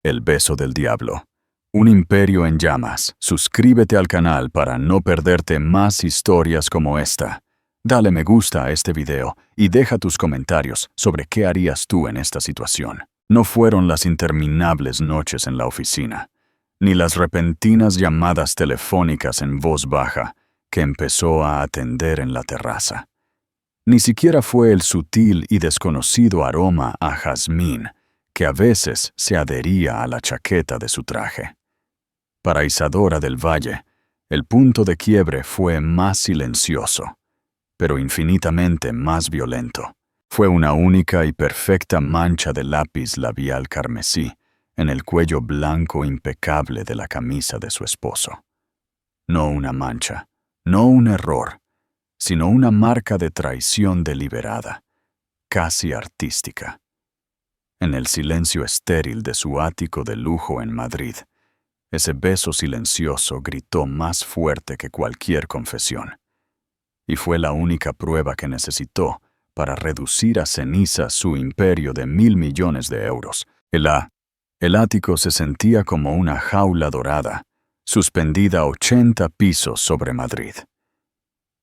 El beso del diablo. Un imperio en llamas. Suscríbete al canal para no perderte más historias como esta. Dale me gusta a este video y deja tus comentarios sobre qué harías tú en esta situación. No fueron las interminables noches en la oficina, ni las repentinas llamadas telefónicas en voz baja que empezó a atender en la terraza. Ni siquiera fue el sutil y desconocido aroma a jazmín que a veces se adhería a la chaqueta de su traje. Para Isadora del Valle, el punto de quiebre fue más silencioso, pero infinitamente más violento. Fue una única y perfecta mancha de lápiz labial carmesí en el cuello blanco impecable de la camisa de su esposo. No una mancha, no un error, sino una marca de traición deliberada, casi artística. En el silencio estéril de su ático de lujo en Madrid, ese beso silencioso gritó más fuerte que cualquier confesión. Y fue la única prueba que necesitó para reducir a ceniza su imperio de 1.000 millones de euros. El ático se sentía como una jaula dorada, suspendida 80 pisos sobre Madrid.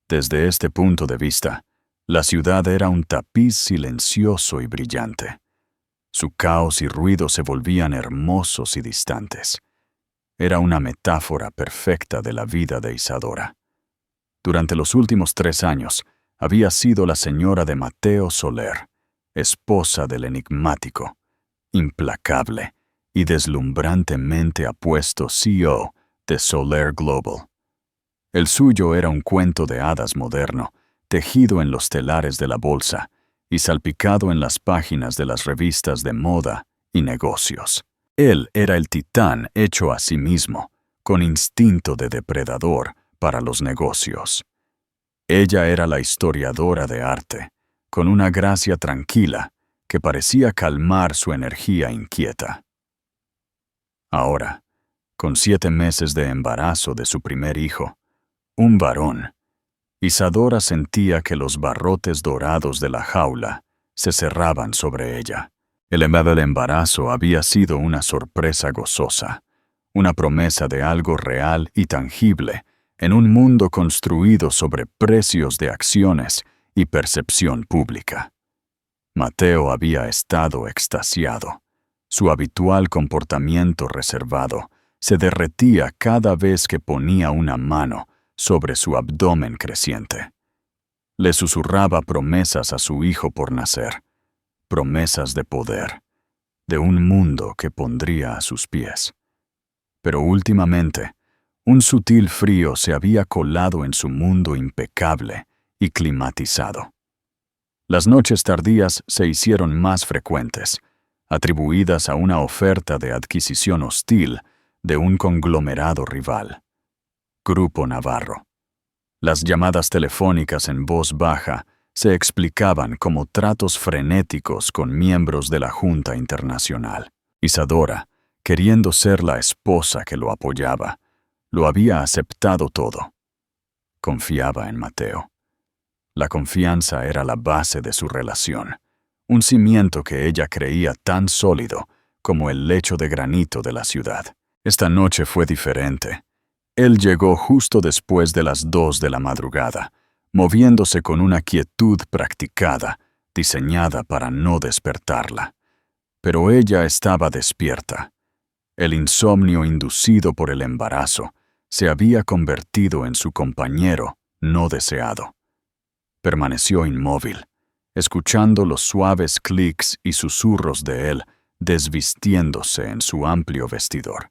Desde este punto de vista, la ciudad era un tapiz silencioso y brillante. Su caos y ruido se volvían hermosos y distantes. Era una metáfora perfecta de la vida de Isadora. Durante los últimos 3 años, había sido la señora de Mateo Soler, esposa del enigmático, implacable y deslumbrantemente apuesto CEO de Soler Global. El suyo era un cuento de hadas moderno, tejido en los telares de la bolsa y salpicado en las páginas de las revistas de moda y negocios. Él era el titán hecho a sí mismo, con instinto de depredador para los negocios. Ella era la historiadora de arte, con una gracia tranquila que parecía calmar su energía inquieta. Ahora, con 7 meses de embarazo de su primer hijo, un varón, Isadora sentía que los barrotes dorados de la jaula se cerraban sobre ella. El embarazo había sido una sorpresa gozosa, una promesa de algo real y tangible en un mundo construido sobre precios de acciones y percepción pública. Mateo había estado extasiado. Su habitual comportamiento reservado se derretía cada vez que ponía una mano sobre su abdomen creciente. Le susurraba promesas a su hijo por nacer, promesas de poder, de un mundo que pondría a sus pies. Pero últimamente, un sutil frío se había colado en su mundo impecable y climatizado. Las noches tardías se hicieron más frecuentes, atribuidas a una oferta de adquisición hostil de un conglomerado rival. Grupo Navarro. Las llamadas telefónicas en voz baja se explicaban como tratos frenéticos con miembros de la Junta Internacional. Isadora, queriendo ser la esposa que lo apoyaba, lo había aceptado todo. Confiaba en Mateo. La confianza era la base de su relación, un cimiento que ella creía tan sólido como el lecho de granito de la ciudad. Esta noche fue diferente. Él llegó justo después de las 2 de la madrugada, moviéndose con una quietud practicada, diseñada para no despertarla. Pero ella estaba despierta. El insomnio inducido por el embarazo se había convertido en su compañero no deseado. Permaneció inmóvil, escuchando los suaves clics y susurros de él desvistiéndose en su amplio vestidor.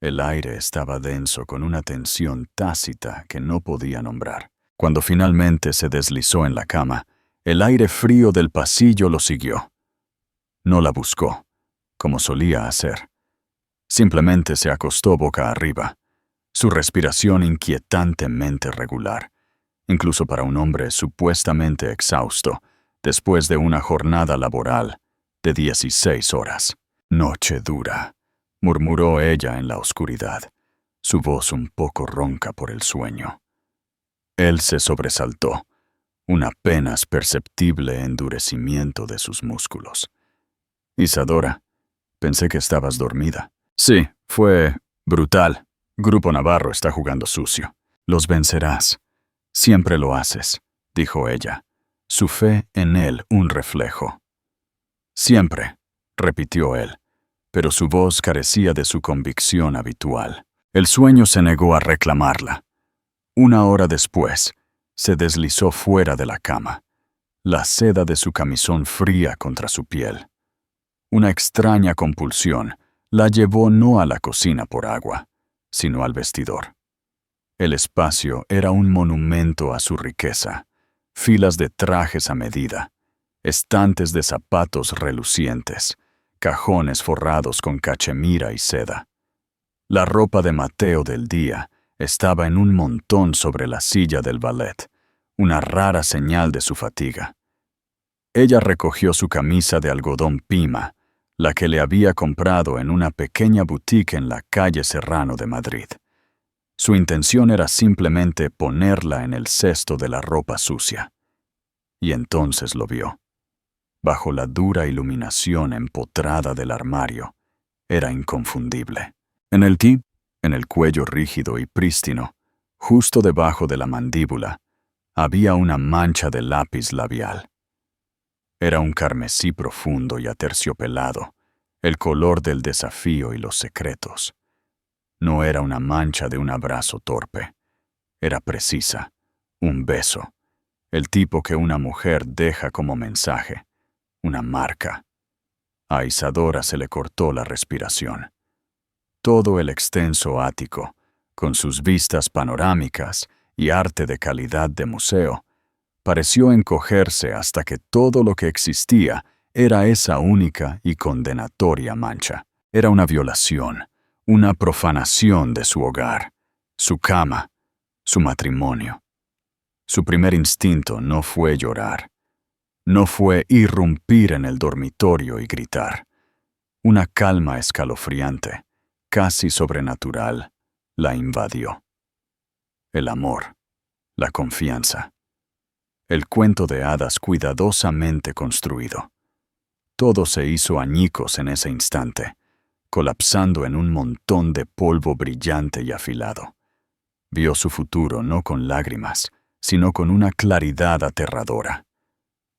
El aire estaba denso con una tensión tácita que no podía nombrar. Cuando finalmente se deslizó en la cama, el aire frío del pasillo lo siguió. No la buscó, como solía hacer. Simplemente se acostó boca arriba, su respiración inquietantemente regular, incluso para un hombre supuestamente exhausto, después de una jornada laboral de 16 horas. Noche dura, murmuró ella en la oscuridad, su voz un poco ronca por el sueño. Él se sobresaltó, un apenas perceptible endurecimiento de sus músculos. Isadora, Pensé que estabas dormida. Sí, fue brutal. Grupo Navarro está jugando sucio. Los vencerás. Siempre lo haces, dijo ella, su fe en él un reflejo. Siempre, repitió él, pero su voz carecía de su convicción habitual. El sueño se negó a reclamarla. Una hora después, se deslizó fuera de la cama, la seda de su camisón fría contra su piel. Una extraña compulsión la llevó no a la cocina por agua, sino al vestidor. El espacio era un monumento a su riqueza, filas de trajes a medida, estantes de zapatos relucientes, cajones forrados con cachemira y seda. La ropa de Mateo del día estaba en un montón sobre la silla del ballet, una rara señal de su fatiga. Ella recogió su camisa de algodón Pima, la que le había comprado en una pequeña boutique en la calle Serrano de Madrid. Su intención era simplemente ponerla en el cesto de la ropa sucia. Y entonces lo vio. Bajo la dura iluminación empotrada del armario, era inconfundible. En el cuello rígido y prístino, justo debajo de la mandíbula, había una mancha de lápiz labial. Era un carmesí profundo y aterciopelado, el color del desafío y los secretos. No era una mancha de un abrazo torpe. Era precisa, un beso, el tipo que una mujer deja como mensaje, una marca. A Isadora se le cortó la respiración. Todo el extenso ático, con sus vistas panorámicas y arte de calidad de museo, pareció encogerse hasta que todo lo que existía era esa única y condenatoria mancha. Era una violación, una profanación de su hogar, su cama, su matrimonio. Su primer instinto no fue llorar, no fue irrumpir en el dormitorio y gritar. Una calma escalofriante, casi sobrenatural, la invadió. El amor, la confianza. El cuento de hadas cuidadosamente construido. Todo se hizo añicos en ese instante, colapsando en un montón de polvo brillante y afilado. Vio su futuro no con lágrimas, sino con una claridad aterradora.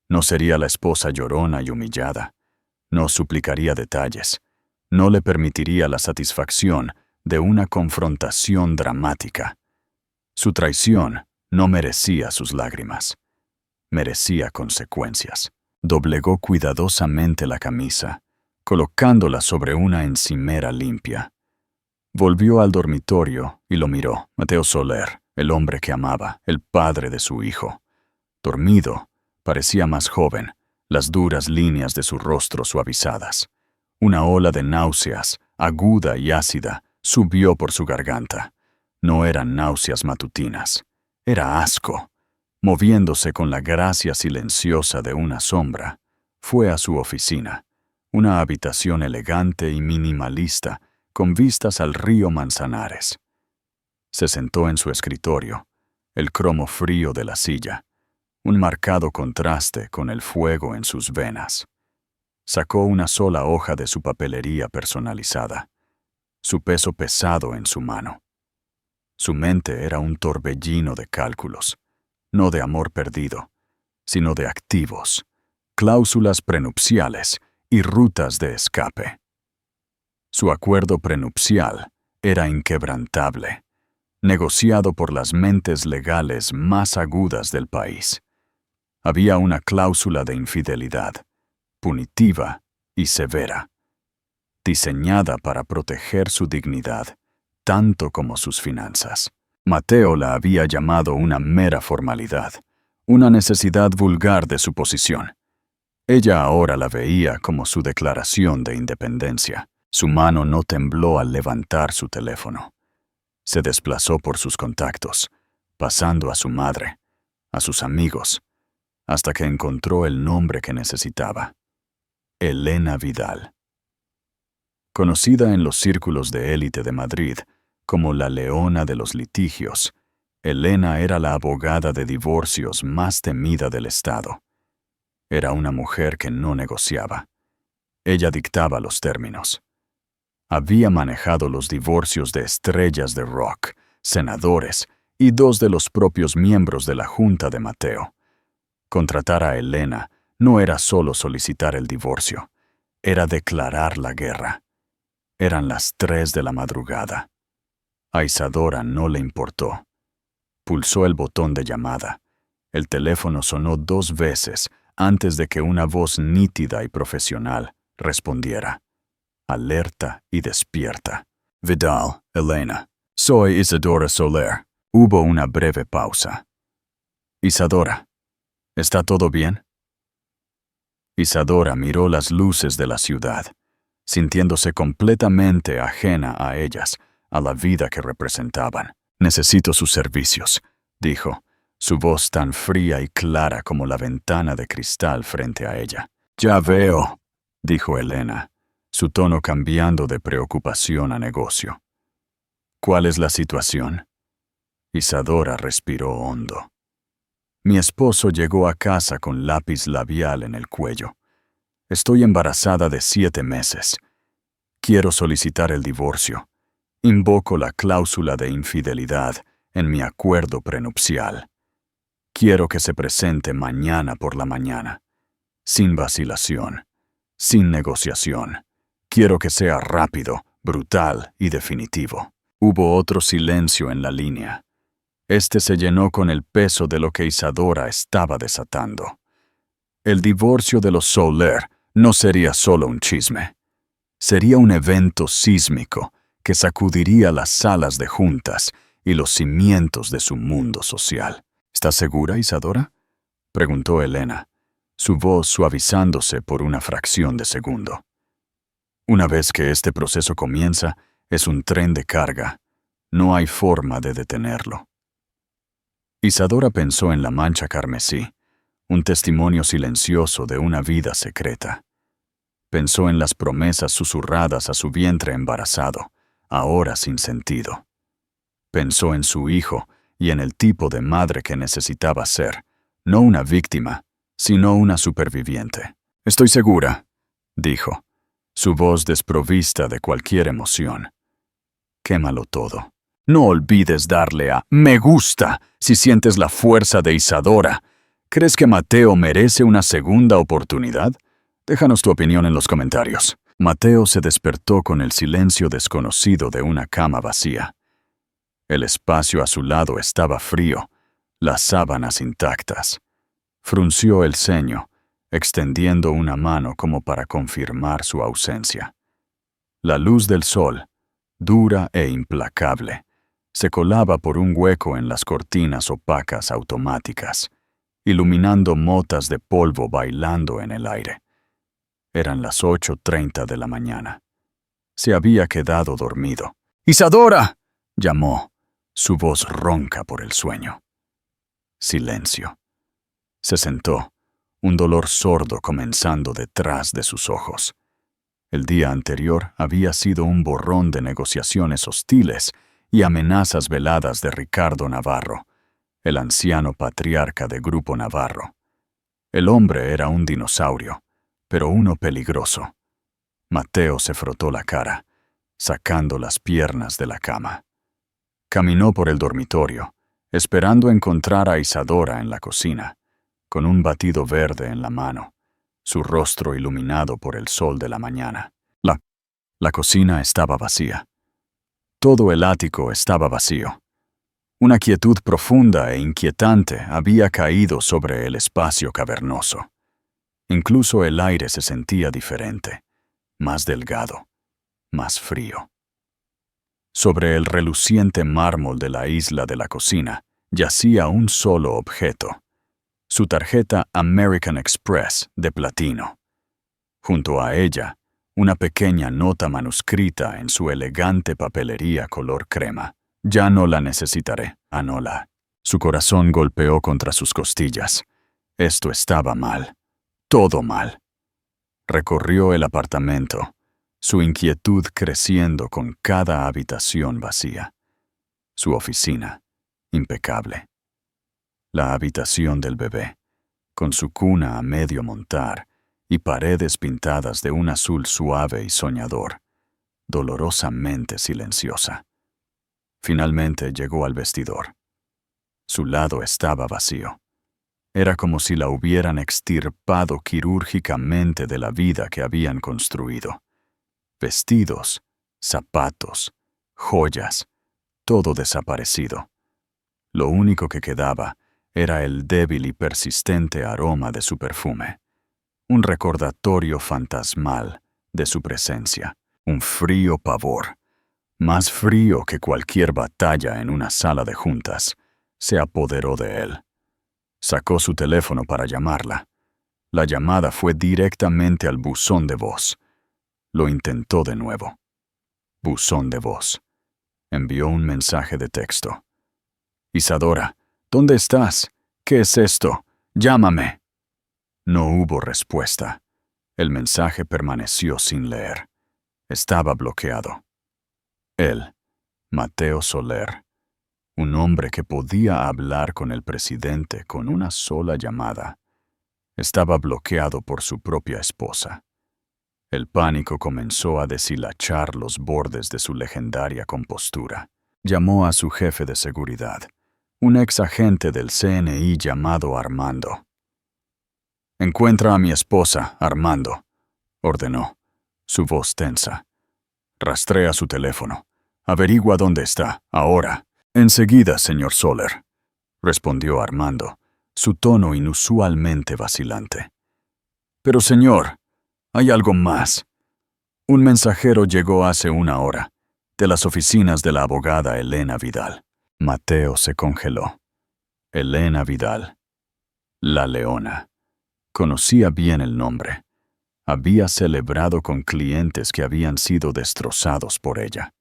No sería la esposa llorona y humillada. No suplicaría detalles. No le permitiría la satisfacción de una confrontación dramática. Su traición no merecía sus lágrimas. Merecía consecuencias. Doblegó cuidadosamente la camisa, colocándola sobre una encimera limpia. Volvió al dormitorio y lo miró. Mateo Soler, el hombre que amaba, el padre de su hijo. Dormido, parecía más joven, las duras líneas de su rostro suavizadas. Una ola de náuseas, aguda y ácida, subió por su garganta. No eran náuseas matutinas, era asco. Moviéndose con la gracia silenciosa de una sombra, fue a su oficina, una habitación elegante y minimalista, con vistas al río Manzanares. Se sentó en su escritorio, el cromo frío de la silla, un marcado contraste con el fuego en sus venas. Sacó una sola hoja de su papelería personalizada, su peso pesado en su mano. Su mente era un torbellino de cálculos, no de amor perdido, sino de activos, cláusulas prenupciales y rutas de escape. Su acuerdo prenupcial era inquebrantable, negociado por las mentes legales más agudas del país. Había una cláusula de infidelidad, punitiva y severa, diseñada para proteger su dignidad, tanto como sus finanzas. Mateo la había llamado una mera formalidad, una necesidad vulgar de su posición. Ella ahora la veía como su declaración de independencia. Su mano no tembló al levantar su teléfono. Se desplazó por sus contactos, pasando a su madre, a sus amigos, hasta que encontró el nombre que necesitaba: Elena Vidal. Conocida en los círculos de élite de Madrid como la leona de los litigios, Elena era la abogada de divorcios más temida del Estado. Era una mujer que no negociaba. Ella dictaba los términos. Había manejado los divorcios de estrellas de rock, senadores y 2 de los propios miembros de la junta de Mateo. Contratar a Elena no era solo solicitar el divorcio, era declarar la guerra. Eran las 3 de la madrugada. A Isadora no le importó. Pulsó el botón de llamada. El teléfono sonó 2 veces antes de que una voz nítida y profesional respondiera. Alerta y despierta. Vidal, Elena. Soy Isadora Soler. Hubo una breve pausa. Isadora, ¿está todo bien? Isadora miró las luces de la ciudad, sintiéndose completamente ajena a ellas, a la vida que representaban. Necesito sus servicios, dijo, su voz tan fría y clara como la ventana de cristal frente a ella. Ya veo, dijo Elena, su tono cambiando de preocupación a negocio. ¿Cuál es la situación? Isadora respiró hondo. Mi esposo llegó a casa con lápiz labial en el cuello. Estoy embarazada de 7 meses. Quiero solicitar el divorcio. Invoco la cláusula de infidelidad en mi acuerdo prenupcial. Quiero que se presente mañana por la mañana. Sin vacilación. Sin negociación. Quiero que sea rápido, brutal y definitivo. Hubo otro silencio en la línea. Este se llenó con el peso de lo que Isadora estaba desatando. El divorcio de los Soler no sería solo un chisme. Sería un evento sísmico que sacudiría las salas de juntas y los cimientos de su mundo social. ¿Estás segura, Isadora? Preguntó Elena, su voz suavizándose por una fracción de segundo. Una vez que este proceso comienza, es un tren de carga. No hay forma de detenerlo. Isadora pensó en la mancha carmesí, un testimonio silencioso de una vida secreta. Pensó en las promesas susurradas a su vientre embarazado, ahora sin sentido. Pensó en su hijo y en el tipo de madre que necesitaba ser, no una víctima, sino una superviviente. Estoy segura, dijo, su voz desprovista de cualquier emoción. Quémalo todo. No olvides darle a me gusta si sientes la fuerza de Isadora. ¿Crees que Mateo merece una segunda oportunidad? Déjanos tu opinión en los comentarios. Mateo se despertó con el silencio desconocido de una cama vacía. El espacio a su lado estaba frío, las sábanas intactas. Frunció el ceño, extendiendo una mano como para confirmar su ausencia. La luz del sol, dura e implacable, se colaba por un hueco en las cortinas opacas automáticas, iluminando motas de polvo bailando en el aire. Eran las 8:30 de la mañana. Se había quedado dormido. ¡Isadora!, llamó, su voz ronca por el sueño. Silencio. Se sentó, un dolor sordo comenzando detrás de sus ojos. El día anterior había sido un borrón de negociaciones hostiles y amenazas veladas de Ricardo Navarro, el anciano patriarca de Grupo Navarro. El hombre era un dinosaurio, pero uno peligroso. Mateo se frotó la cara, sacando las piernas de la cama. Caminó por el dormitorio, esperando encontrar a Isadora en la cocina, con un batido verde en la mano, su rostro iluminado por el sol de la mañana. La cocina estaba vacía. Todo el ático estaba vacío. Una quietud profunda e inquietante había caído sobre el espacio cavernoso. Incluso el aire se sentía diferente, más delgado, más frío. Sobre el reluciente mármol de la isla de la cocina yacía un solo objeto, su tarjeta American Express de platino. Junto a ella, una pequeña nota manuscrita en su elegante papelería color crema. Ya no la necesitaré, Anola. Su corazón golpeó contra sus costillas. Esto estaba mal. Todo mal. Recorrió el apartamento, su inquietud creciendo con cada habitación vacía. Su oficina, impecable. La habitación del bebé, con su cuna a medio montar y paredes pintadas de un azul suave y soñador, dolorosamente silenciosa. Finalmente llegó al vestidor. Su lado estaba vacío. Era como si la hubieran extirpado quirúrgicamente de la vida que habían construido. Vestidos, zapatos, joyas, todo desaparecido. Lo único que quedaba era el débil y persistente aroma de su perfume. Un recordatorio fantasmal de su presencia. Un frío pavor, más frío que cualquier batalla en una sala de juntas, se apoderó de él. Sacó su teléfono para llamarla. La llamada fue directamente al buzón de voz. Lo intentó de nuevo. Buzón de voz. Envió un mensaje de texto. Isadora, ¿dónde estás? ¿Qué es esto? Llámame. No hubo respuesta. El mensaje permaneció sin leer. Estaba bloqueado. Él, Mateo Soler, un hombre que podía hablar con el presidente con una sola llamada, estaba bloqueado por su propia esposa. El pánico comenzó a deshilachar los bordes de su legendaria compostura. Llamó a su jefe de seguridad, un ex agente del CNI llamado Armando. «Encuentra a mi esposa, Armando», ordenó, su voz tensa. «Rastrea su teléfono. Averigua dónde está, ahora». «Enseguida, señor Soler», respondió Armando, su tono inusualmente vacilante. «Pero señor, hay algo más. Un mensajero llegó hace una hora, de las oficinas de la abogada Elena Vidal». Mateo se congeló. Elena Vidal. La Leona. Conocía bien el nombre. Había celebrado con clientes que habían sido destrozados por ella.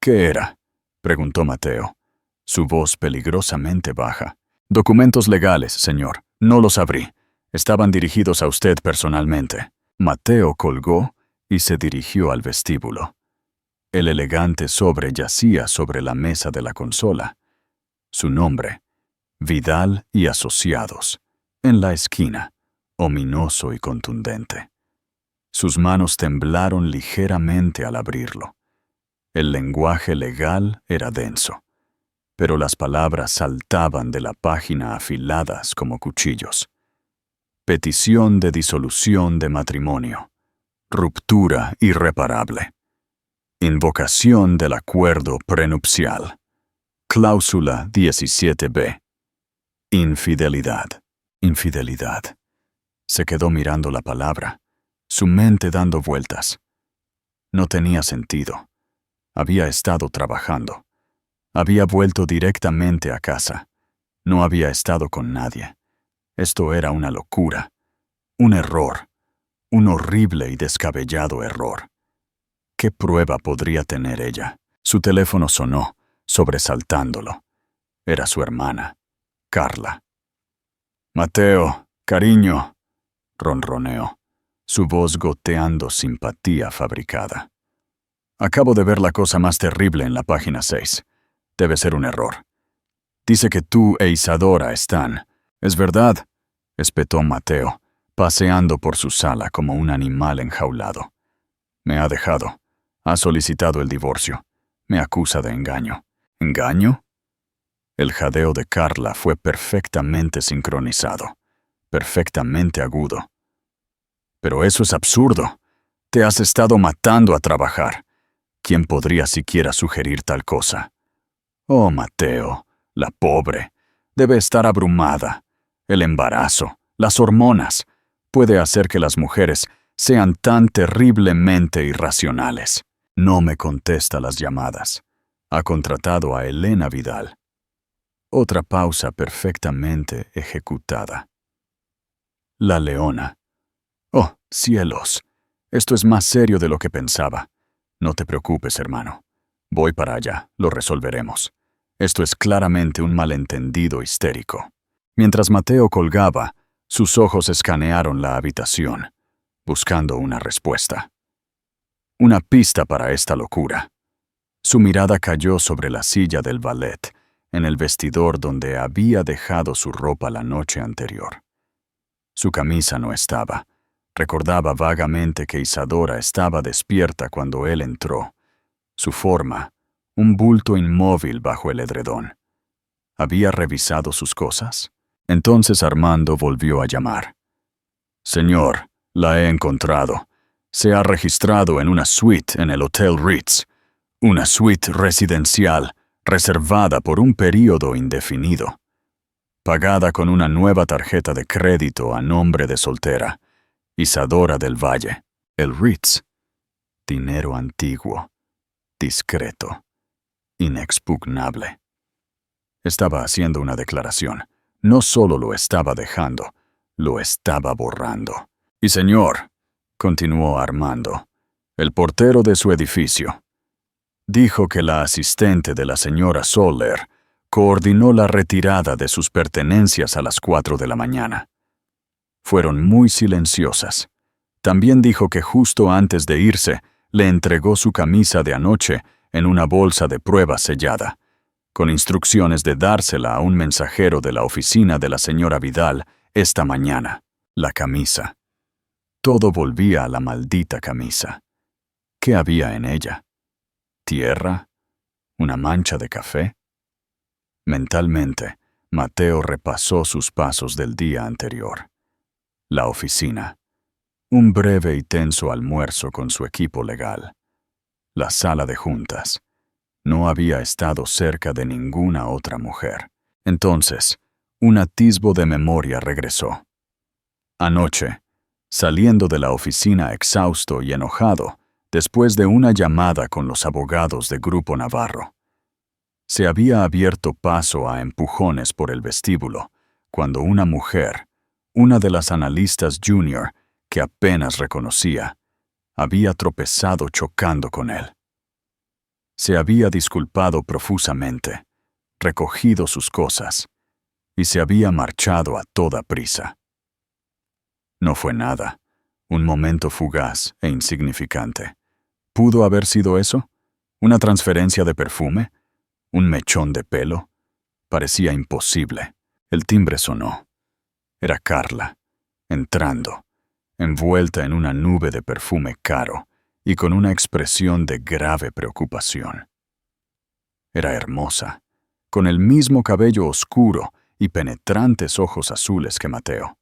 «¿Qué era?», preguntó Mateo, su voz peligrosamente baja. «Documentos legales, señor. No los abrí. Estaban dirigidos a usted personalmente». Mateo colgó y se dirigió al vestíbulo. El elegante sobre yacía sobre la mesa de la consola. Su nombre, Vidal y Asociados, en la esquina, ominoso y contundente. Sus manos temblaron ligeramente al abrirlo. El lenguaje legal era denso, pero las palabras saltaban de la página afiladas como cuchillos. Petición de disolución de matrimonio. Ruptura irreparable. Invocación del acuerdo prenupcial. Cláusula 17b. Infidelidad. Infidelidad. Se quedó mirando la palabra, su mente dando vueltas. No tenía sentido. Había estado trabajando. Había vuelto directamente a casa. No había estado con nadie. Esto era una locura. Un error. Un horrible y descabellado error. ¿Qué prueba podría tener ella? Su teléfono sonó, sobresaltándolo. Era su hermana, Carla. «Mateo, cariño», ronroneó, su voz goteando simpatía fabricada. «Acabo de ver la cosa más terrible en la página 6. Debe ser un error. Dice que tú e Isadora están. ¿Es verdad?», espetó Mateo, paseando por su sala como un animal enjaulado. «Me ha dejado. Ha solicitado el divorcio. Me acusa de engaño». «¿Engaño?». El jadeo de Carla fue perfectamente sincronizado, perfectamente agudo. «Pero eso es absurdo. Te has estado matando a trabajar. ¿Quién podría siquiera sugerir tal cosa?». «Oh, Mateo, la pobre. Debe estar abrumada. El embarazo, las hormonas, puede hacer que las mujeres sean tan terriblemente irracionales». No me contesta las llamadas. Ha contratado a Elena Vidal. Otra pausa perfectamente ejecutada. La Leona. «Oh, cielos. Esto es más serio de lo que pensaba. No te preocupes, hermano. Voy para allá, lo resolveremos. Esto es claramente un malentendido histérico». Mientras Mateo colgaba, sus ojos escanearon la habitación, buscando una respuesta. Una pista para esta locura. Su mirada cayó sobre la silla del ballet, en el vestidor donde había dejado su ropa la noche anterior. Su camisa no estaba, Recordaba vagamente que Isadora estaba despierta cuando él entró. Su forma, un bulto inmóvil bajo el edredón. ¿Había revisado sus cosas? Entonces Armando volvió a llamar. Señor, la he encontrado. Se ha registrado en una suite en el Hotel Ritz. Una suite residencial, reservada por un período indefinido. Pagada con una nueva tarjeta de crédito a nombre de soltera. Isadora del Valle. El Ritz. Dinero antiguo. Discreto. Inexpugnable. Estaba haciendo una declaración. No solo lo estaba dejando, lo estaba borrando. Y señor, continuó Armando, el portero de su edificio, dijo que la asistente de la señora Soler coordinó la retirada de sus pertenencias a las 4 de la mañana. Fueron muy silenciosas. También dijo que justo antes de irse, le entregó su camisa de anoche en una bolsa de prueba sellada, con instrucciones de dársela a un mensajero de la oficina de la señora Vidal esta mañana. La camisa. Todo volvía a la maldita camisa. ¿Qué había en ella? ¿Tierra? ¿Una mancha de café? Mentalmente, Mateo repasó sus pasos del día anterior. La oficina. Un breve y tenso almuerzo con su equipo legal. La sala de juntas. No había estado cerca de ninguna otra mujer. Entonces, un atisbo de memoria regresó. Anoche, saliendo de la oficina exhausto y enojado, después de una llamada con los abogados de Grupo Navarro, se había abierto paso a empujones por el vestíbulo, cuando una mujer, una de las analistas junior, que apenas reconocía, había tropezado chocando con él. Se había disculpado profusamente, recogido sus cosas, y se había marchado a toda prisa. No fue nada, un momento fugaz e insignificante. ¿Pudo haber sido eso? ¿Una transferencia de perfume? ¿Un mechón de pelo? Parecía imposible. El timbre sonó. Era Carla, entrando, envuelta en una nube de perfume caro y con una expresión de grave preocupación. Era hermosa, con el mismo cabello oscuro y penetrantes ojos azules que Mateo.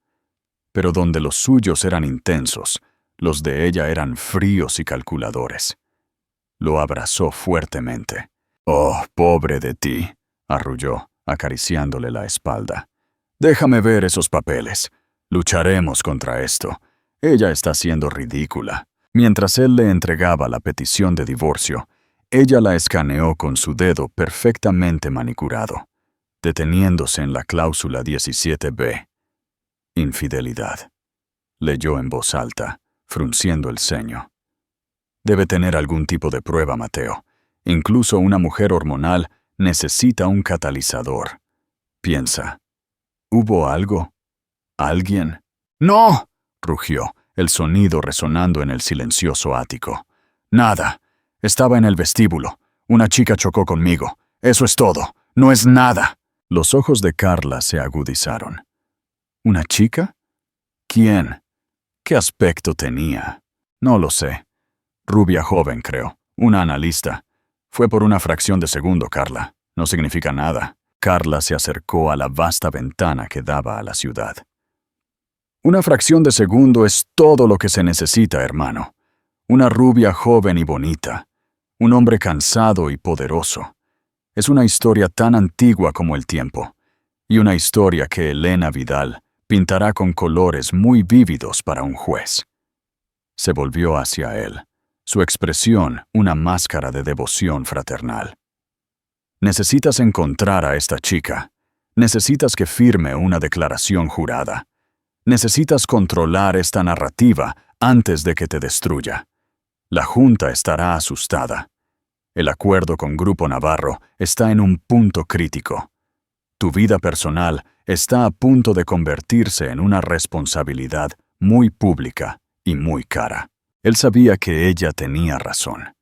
Pero donde los suyos eran intensos, los de ella eran fríos y calculadores. Lo abrazó fuertemente. «Oh, pobre de ti», arrulló, acariciándole la espalda. «Déjame ver esos papeles. Lucharemos contra esto. Ella está siendo ridícula». Mientras él le entregaba la petición de divorcio, ella la escaneó con su dedo perfectamente manicurado, deteniéndose en la cláusula 17b. Infidelidad. Leyó en voz alta, frunciendo el ceño. Debe tener algún tipo de prueba, Mateo. Incluso una mujer hormonal necesita un catalizador. Piensa. ¿Hubo algo? ¿Alguien? ¡No!, rugió, el sonido resonando en el silencioso ático. «Nada. Estaba en el vestíbulo. Una chica chocó conmigo. Eso es todo. No es nada». Los ojos de Carla se agudizaron. ¿Una chica? ¿Quién? ¿Qué aspecto tenía? No lo sé. Rubia joven, creo. Una analista. Fue por una fracción de segundo, Carla. No significa nada. Carla se acercó a la vasta ventana que daba a la ciudad. Una fracción de segundo es todo lo que se necesita, hermano. Una rubia joven y bonita. Un hombre cansado y poderoso. Es una historia tan antigua como el tiempo. Y una historia que Elena Vidal pintará con colores muy vívidos para un juez. Se volvió hacia él, su expresión una máscara de devoción fraternal. Necesitas encontrar a esta chica. Necesitas que firme una declaración jurada. Necesitas controlar esta narrativa antes de que te destruya. La Junta estará asustada. El acuerdo con Grupo Navarro está en un punto crítico. Tu vida personal está a punto de convertirse en una responsabilidad muy pública y muy cara. Él sabía que ella tenía razón,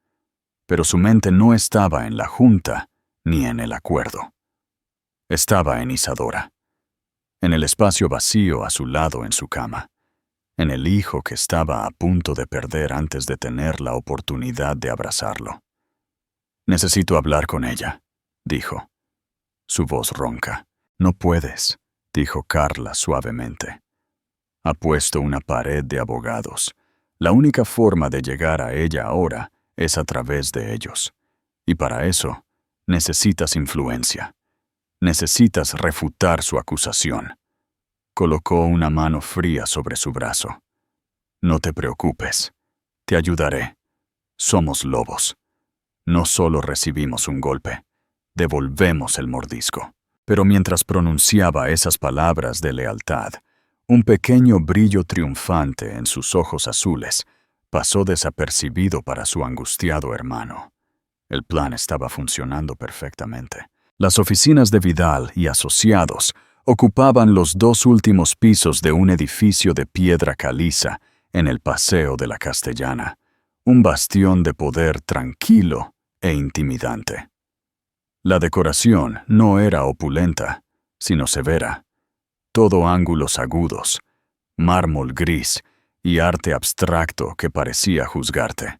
pero su mente no estaba en la Junta ni en el acuerdo. Estaba en Isadora, en el espacio vacío a su lado en su cama, en el hijo que estaba a punto de perder antes de tener la oportunidad de abrazarlo. «Necesito hablar con ella», dijo. Su voz ronca. «No puedes», dijo Carla suavemente. «Ha puesto una pared de abogados. La única forma de llegar a ella ahora es a través de ellos. Y para eso, necesitas influencia. Necesitas refutar su acusación». Colocó una mano fría sobre su brazo. «No te preocupes. Te ayudaré. Somos lobos. No solo recibimos un golpe, devolvemos el mordisco». Pero mientras pronunciaba esas palabras de lealtad, un pequeño brillo triunfante en sus ojos azules pasó desapercibido para su angustiado hermano. El plan estaba funcionando perfectamente. Las oficinas de Vidal y asociados ocupaban los 2 últimos pisos de un edificio de piedra caliza en el Paseo de la Castellana, un bastión de poder tranquilo e intimidante. La decoración no era opulenta, sino severa. Todo ángulos agudos, mármol gris y arte abstracto que parecía juzgarte.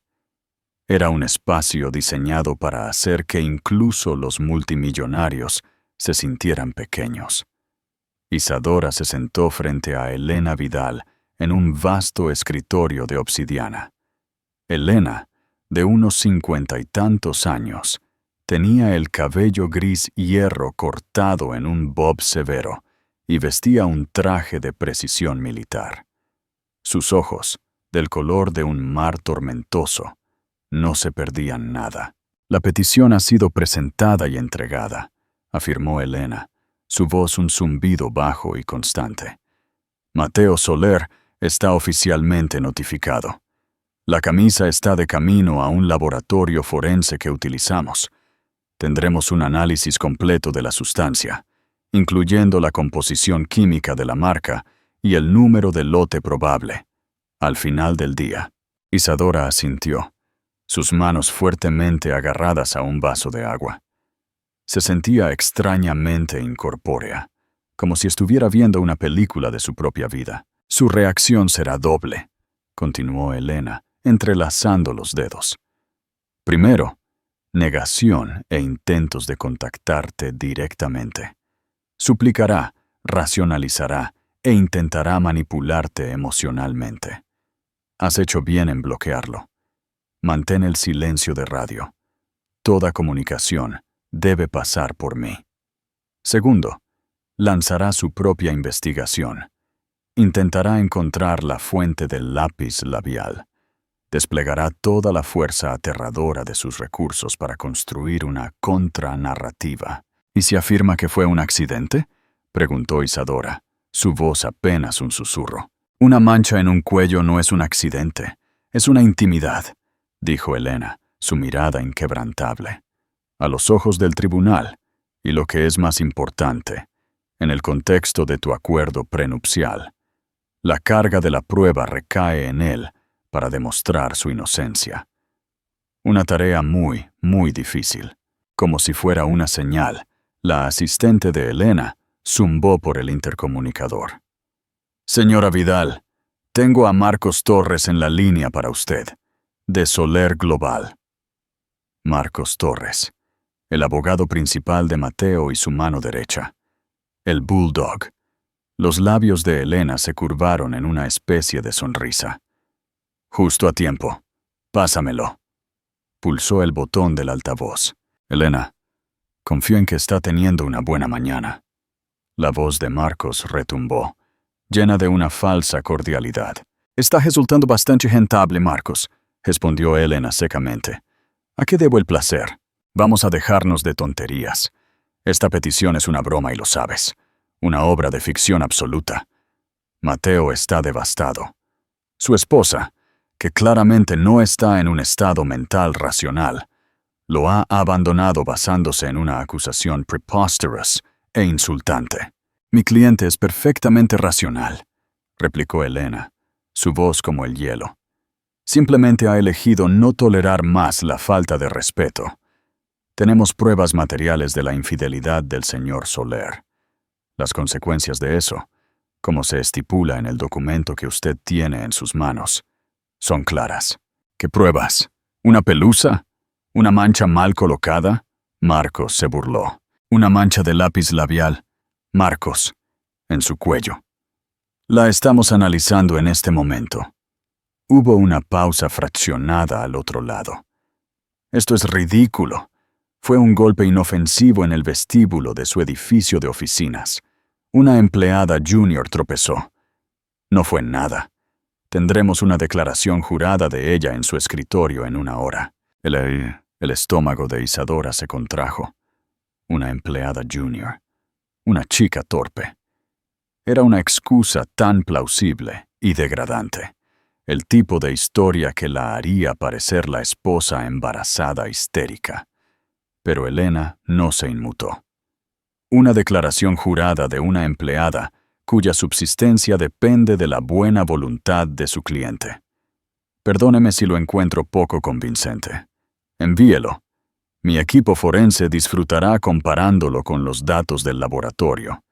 Era un espacio diseñado para hacer que incluso los multimillonarios se sintieran pequeños. Isadora se sentó frente a Elena Vidal en un vasto escritorio de obsidiana. Elena, de unos 50 y tantos años, tenía el cabello gris hierro cortado en un bob severo y vestía un traje de precisión militar. Sus ojos, del color de un mar tormentoso, no se perdían nada. «La petición ha sido presentada y entregada», afirmó Elena, su voz un zumbido bajo y constante. «Mateo Soler está oficialmente notificado. La camisa está de camino a un laboratorio forense que utilizamos. Tendremos un análisis completo de la sustancia, incluyendo la composición química de la marca y el número de lote probable. Al final del día». Isadora asintió, sus manos fuertemente agarradas a un vaso de agua. Se sentía extrañamente incorpórea, como si estuviera viendo una película de su propia vida. «Su reacción será doble», continuó Elena, entrelazando los dedos. «Primero, negación e intentos de contactarte directamente. Suplicará, racionalizará e intentará manipularte emocionalmente. Has hecho bien en bloquearlo. Mantén el silencio de radio. Toda comunicación debe pasar por mí. Segundo, lanzará su propia investigación. Intentará encontrar la fuente del lápiz labial. Desplegará toda la fuerza aterradora de sus recursos para construir una contranarrativa. ¿Y si afirma que fue un accidente?», preguntó Isadora, su voz apenas un susurro. «Una mancha en un cuello no es un accidente, es una intimidad», dijo Elena, su mirada inquebrantable. «A los ojos del tribunal, y lo que es más importante, en el contexto de tu acuerdo prenupcial, la carga de la prueba recae en él para demostrar su inocencia. Una tarea muy, muy difícil. Como si fuera una señal, la asistente de Elena zumbó por el intercomunicador. «Señora Vidal, tengo a Marcos Torres en la línea para usted, de Soler Global». Marcos Torres, el abogado principal de Mateo y su mano derecha. El bulldog. Los labios de Elena se curvaron en una especie de sonrisa. «Justo a tiempo. Pásamelo». Pulsó el botón del altavoz. «Elena, confío en que está teniendo una buena mañana». La voz de Marcos retumbó, llena de una falsa cordialidad. «Está resultando bastante rentable, Marcos», respondió Elena secamente. «¿A qué debo el placer? Vamos a dejarnos de tonterías. Esta petición es una broma y lo sabes. Una obra de ficción absoluta. Mateo está devastado. Su esposa, que claramente no está en un estado mental racional, lo ha abandonado basándose en una acusación preposterous e insultante. Mi cliente es perfectamente racional», replicó Elena, su voz como el hielo. «Simplemente ha elegido no tolerar más la falta de respeto. Tenemos pruebas materiales de la infidelidad del señor Soler. Las consecuencias de eso como se estipula en el documento que usted tiene en sus manos, son claras. ¿Qué pruebas? ¿Una pelusa? ¿Una mancha mal colocada? Marcos se burló. Una mancha de lápiz labial. Marcos, en su cuello. La estamos analizando en este momento. Hubo una pausa fraccionada al otro lado. Esto es ridículo. Fue un golpe inofensivo en el vestíbulo de su edificio de oficinas. Una empleada junior tropezó. No fue nada. Tendremos una declaración jurada de ella en su escritorio en una hora. El estómago de Isadora se contrajo. Una empleada junior. Una chica torpe. Era una excusa tan plausible y degradante. El tipo de historia que la haría parecer la esposa embarazada histérica. Pero Elena no se inmutó. Una declaración jurada de una empleada cuya subsistencia depende de la buena voluntad de su cliente. Perdóneme si lo encuentro poco convincente. Envíelo. Mi equipo forense disfrutará comparándolo con los datos del laboratorio.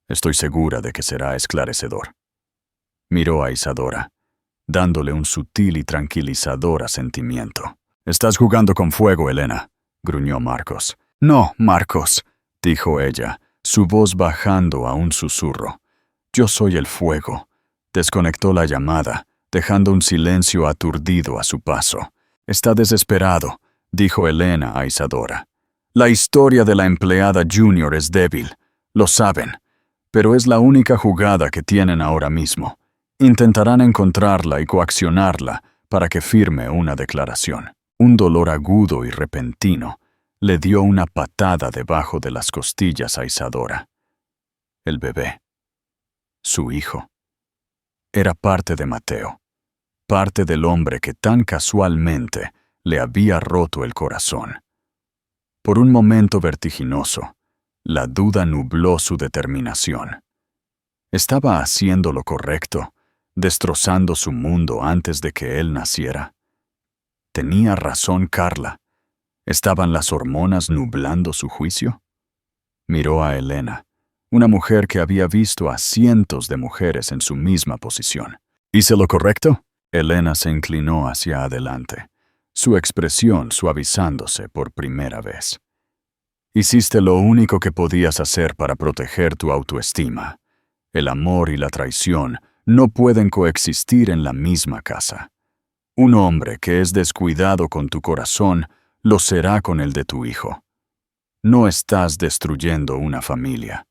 Estoy segura de que será esclarecedor. Miró a Isadora, dándole un sutil y tranquilizador asentimiento. «Estás jugando con fuego, Elena», gruñó Marcos. «No, Marcos», dijo ella, su voz bajando a un susurro. «Yo soy el fuego». Desconectó la llamada, dejando un silencio aturdido a su paso. «Está desesperado», dijo Elena a Isadora. «La historia de la empleada junior es débil, lo saben, pero es la única jugada que tienen ahora mismo. Intentarán encontrarla y coaccionarla para que firme una declaración». Un dolor agudo y repentino le dio una patada debajo de las costillas a Isadora. El bebé, su hijo, era parte de Mateo, parte del hombre que tan casualmente le había roto el corazón. Por un momento vertiginoso, la duda nubló su determinación. ¿Estaba haciendo lo correcto, destrozando su mundo antes de que él naciera? ¿Tenía razón Carla? ¿Estaban las hormonas nublando su juicio? Miró a Elena, una mujer que había visto a cientos de mujeres en su misma posición. ¿Hice lo correcto? Elena se inclinó hacia adelante, su expresión suavizándose por primera vez. Hiciste lo único que podías hacer para proteger tu autoestima. El amor y la traición no pueden coexistir en la misma casa. Un hombre que es descuidado con tu corazón lo será con el de tu hijo. No estás destruyendo una familia.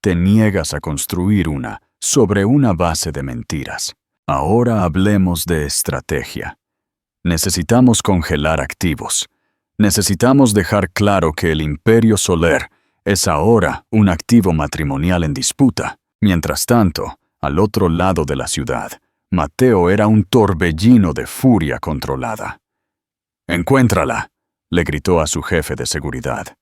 Te niegas a construir una sobre una base de mentiras. Ahora hablemos de estrategia. Necesitamos congelar activos. Necesitamos dejar claro que el Imperio Soler es ahora un activo matrimonial en disputa. Mientras tanto, al otro lado de la ciudad, Mateo era un torbellino de furia controlada. «Encuéntrala», le gritó a su jefe de seguridad.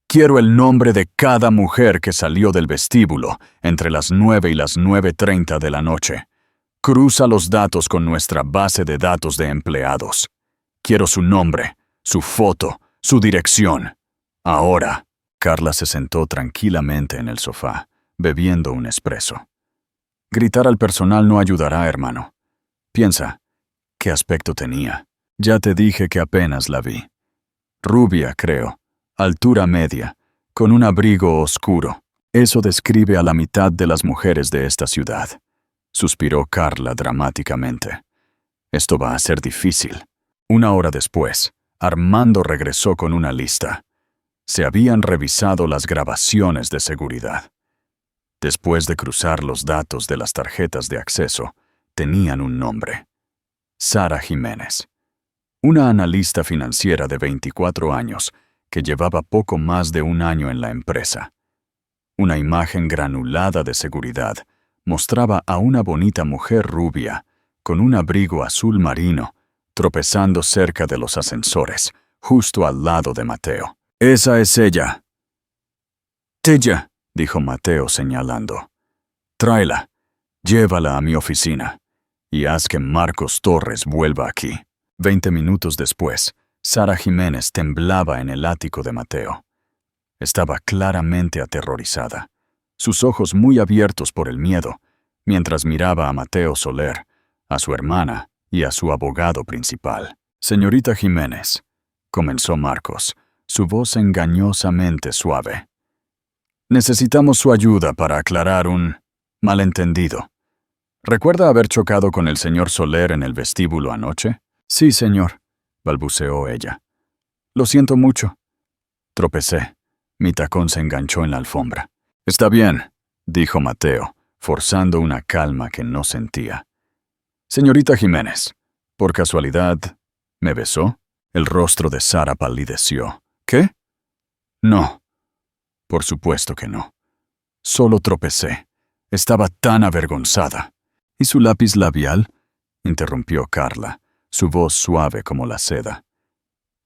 «Quiero el nombre de cada mujer que salió del vestíbulo entre las 9 y las 9:30 de la noche. Cruza los datos con nuestra base de datos de empleados. Quiero su nombre, su foto, su dirección. Ahora». Carla se sentó tranquilamente en el sofá, bebiendo un espresso. Gritar al personal no ayudará, hermano. Piensa, ¿qué aspecto tenía? Ya te dije que apenas la vi. Rubia, creo, altura media, con un abrigo oscuro. Eso describe a la mitad de las mujeres de esta ciudad. Suspiró Carla dramáticamente. Esto va a ser difícil. Una hora después, Armando regresó con una lista. Se habían revisado las grabaciones de seguridad. Después de cruzar los datos de las tarjetas de acceso, tenían un nombre. Sara Jiménez. Una analista financiera de 24 años que llevaba poco más de un año en la empresa. Una imagen granulada de seguridad mostraba a una bonita mujer rubia, con un abrigo azul marino, tropezando cerca de los ascensores, justo al lado de Mateo. «Esa es ella». «Ella», dijo Mateo señalando. «Tráela, llévala a mi oficina y haz que Marcos Torres vuelva aquí». 20 minutos después, Sara Jiménez temblaba en el ático de Mateo. Estaba claramente aterrorizada. Sus ojos muy abiertos por el miedo mientras miraba a Mateo Soler, a su hermana y a su abogado principal. «Señorita Jiménez», comenzó Marcos, su voz engañosamente suave. «Necesitamos su ayuda para aclarar un malentendido. ¿Recuerda haber chocado con el señor Soler en el vestíbulo anoche?» «Sí, señor», balbuceó ella. «Lo siento mucho». Tropecé. Mi tacón se enganchó en la alfombra. «Está bien», dijo Mateo, forzando una calma que no sentía. «Señorita Jiménez, ¿por casualidad me besó?» El rostro de Sara palideció. «¿Qué?» «No. Por supuesto que no. Solo tropecé. Estaba tan avergonzada». «¿Y su lápiz labial?», interrumpió Carla, su voz suave como la seda.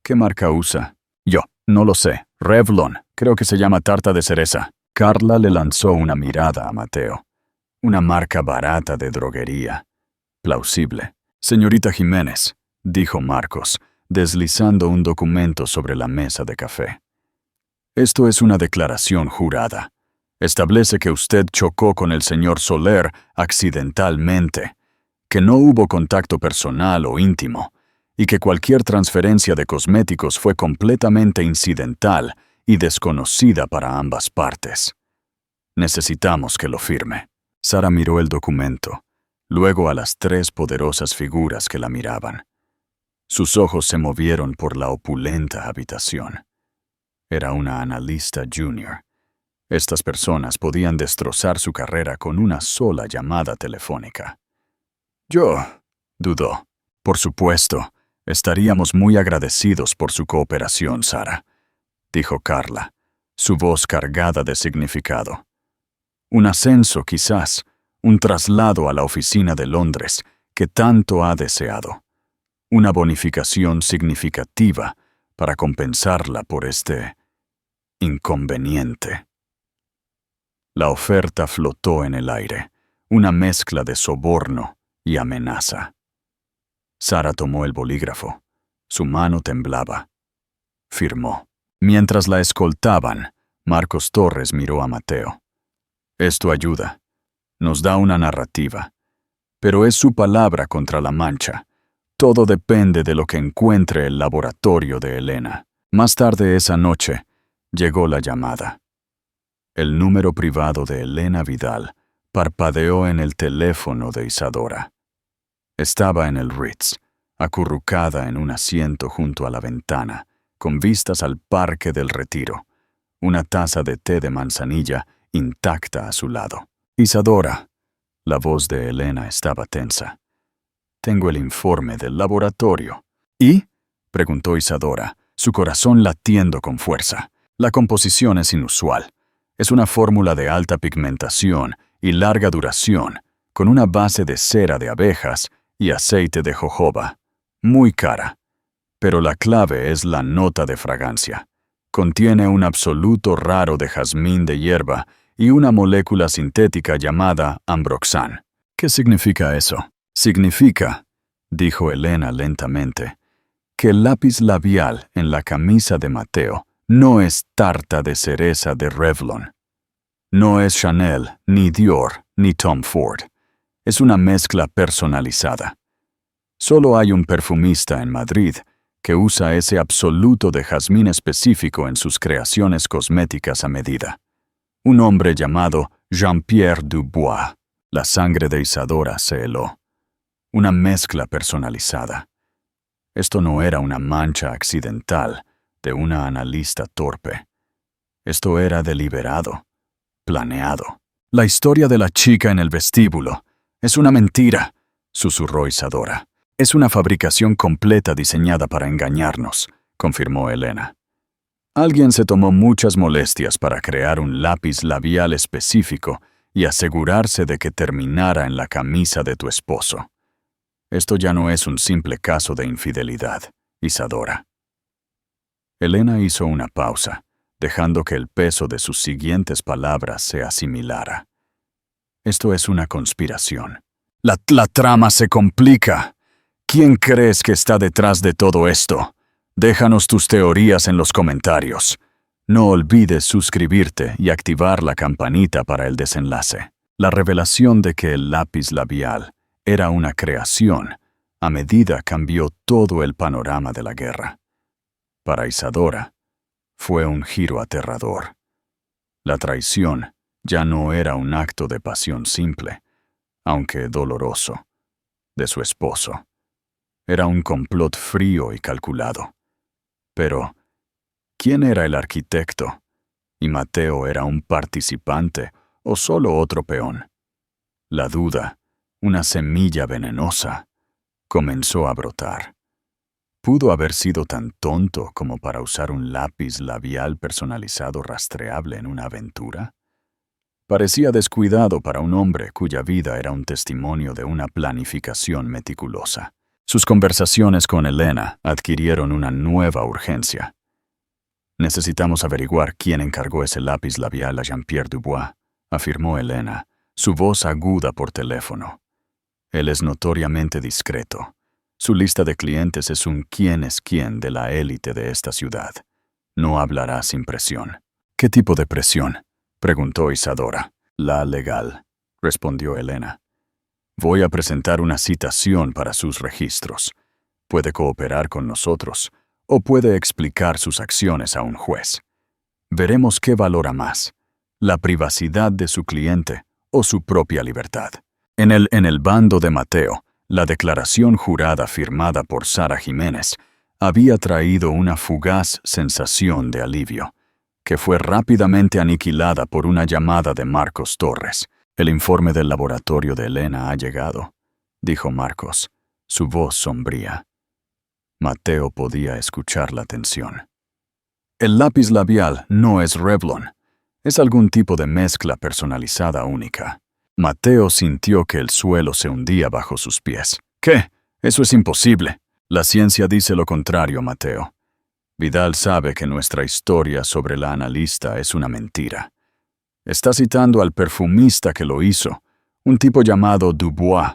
«¿Qué marca usa?» «Yo, no lo sé. Revlon, creo que se llama tarta de cereza». Carla le lanzó una mirada a Mateo. Una marca barata de droguería. Plausible. «Señorita Jiménez», dijo Marcos, deslizando un documento sobre la mesa de café. «Esto es una declaración jurada. Establece que usted chocó con el señor Soler accidentalmente, que no hubo contacto personal o íntimo, y que cualquier transferencia de cosméticos fue completamente incidental y desconocida para ambas partes. Necesitamos que lo firme». Sara miró el documento, luego a las 3 poderosas figuras que la miraban. Sus ojos se movieron por la opulenta habitación. Era una analista junior. Estas personas podían destrozar su carrera con una sola llamada telefónica. «Yo», dudó. «Por supuesto, estaríamos muy agradecidos por su cooperación, Sara», dijo Carla, su voz cargada de significado. «Un ascenso, quizás, un traslado a la oficina de Londres que tanto ha deseado. Una bonificación significativa para compensarla por este inconveniente». La oferta flotó en el aire, una mezcla de soborno y amenaza. Sara tomó el bolígrafo. Su mano temblaba. Firmó. Mientras la escoltaban, Marcos Torres miró a Mateo. «Esto ayuda. Nos da una narrativa. Pero es su palabra contra la mancha. Todo depende de lo que encuentre el laboratorio de Elena». Más tarde esa noche, llegó la llamada. El número privado de Elena Vidal parpadeó en el teléfono de Isadora. Estaba en el Ritz, acurrucada en un asiento junto a la ventana, con vistas al Parque del Retiro, una taza de té de manzanilla intacta a su lado. «Isadora», la voz de Elena estaba tensa. «Tengo el informe del laboratorio». «¿Y?», preguntó Isadora, su corazón latiendo con fuerza. «La composición es inusual. Es una fórmula de alta pigmentación y larga duración, con una base de cera de abejas y aceite de jojoba. Muy cara. Pero la clave es la nota de fragancia. Contiene un absoluto raro de jazmín de hierba y una molécula sintética llamada ambroxan». «¿Qué significa eso?» «Significa», dijo Elena lentamente, «que el lápiz labial en la camisa de Mateo no es tarta de cereza de Revlon. No es Chanel, ni Dior, ni Tom Ford. Es una mezcla personalizada. Solo hay un perfumista en Madrid que usa ese absoluto de jazmín específico en sus creaciones cosméticas a medida. Un hombre llamado Jean-Pierre Dubois». La sangre de Isadora se heló. Una mezcla personalizada. Esto no era una mancha accidental de una analista torpe. Esto era deliberado, planeado. «La historia de la chica en el vestíbulo es una mentira», susurró Isadora. «Es una fabricación completa diseñada para engañarnos», confirmó Elena. «Alguien se tomó muchas molestias para crear un lápiz labial específico y asegurarse de que terminara en la camisa de tu esposo. Esto ya no es un simple caso de infidelidad, Isadora». Elena hizo una pausa, dejando que el peso de sus siguientes palabras se asimilara. «Esto es una conspiración. La trama se complica. ¿Quién crees que está detrás de todo esto? Déjanos tus teorías en los comentarios. No olvides suscribirte y activar la campanita para el desenlace». La revelación de que el lápiz labial era una creación, a medida cambió todo el panorama de la guerra. Para Isadora, fue un giro aterrador. La traición ya no era un acto de pasión simple, aunque doloroso, de su esposo. Era un complot frío y calculado. Pero, ¿quién era el arquitecto? ¿Y Mateo era un participante o solo otro peón? La duda, una semilla venenosa, comenzó a brotar. ¿Pudo haber sido tan tonto como para usar un lápiz labial personalizado rastreable en una aventura? Parecía descuidado para un hombre cuya vida era un testimonio de una planificación meticulosa. Sus conversaciones con Elena adquirieron una nueva urgencia. «Necesitamos averiguar quién encargó ese lápiz labial a Jean-Pierre Dubois», afirmó Elena, su voz aguda por teléfono. «Él es notoriamente discreto. Su lista de clientes es un quién es quién de la élite de esta ciudad. No hablará sin presión». «¿Qué tipo de presión?», preguntó Isadora. «La legal», respondió Elena. «Voy a presentar una citación para sus registros. Puede cooperar con nosotros o puede explicar sus acciones a un juez. Veremos qué valora más, la privacidad de su cliente o su propia libertad». En el bando de Mateo, la declaración jurada firmada por Sara Jiménez había traído una fugaz sensación de alivio, que fue rápidamente aniquilada por una llamada de Marcos Torres. «El informe del laboratorio de Elena ha llegado», dijo Marcos, su voz sombría. Mateo podía escuchar la tensión. «El lápiz labial no es Revlon. Es algún tipo de mezcla personalizada única». Mateo sintió que el suelo se hundía bajo sus pies. «¿Qué? Eso es imposible». «La ciencia dice lo contrario, Mateo. Vidal sabe que nuestra historia sobre la analista es una mentira. Está citando al perfumista que lo hizo, un tipo llamado Dubois.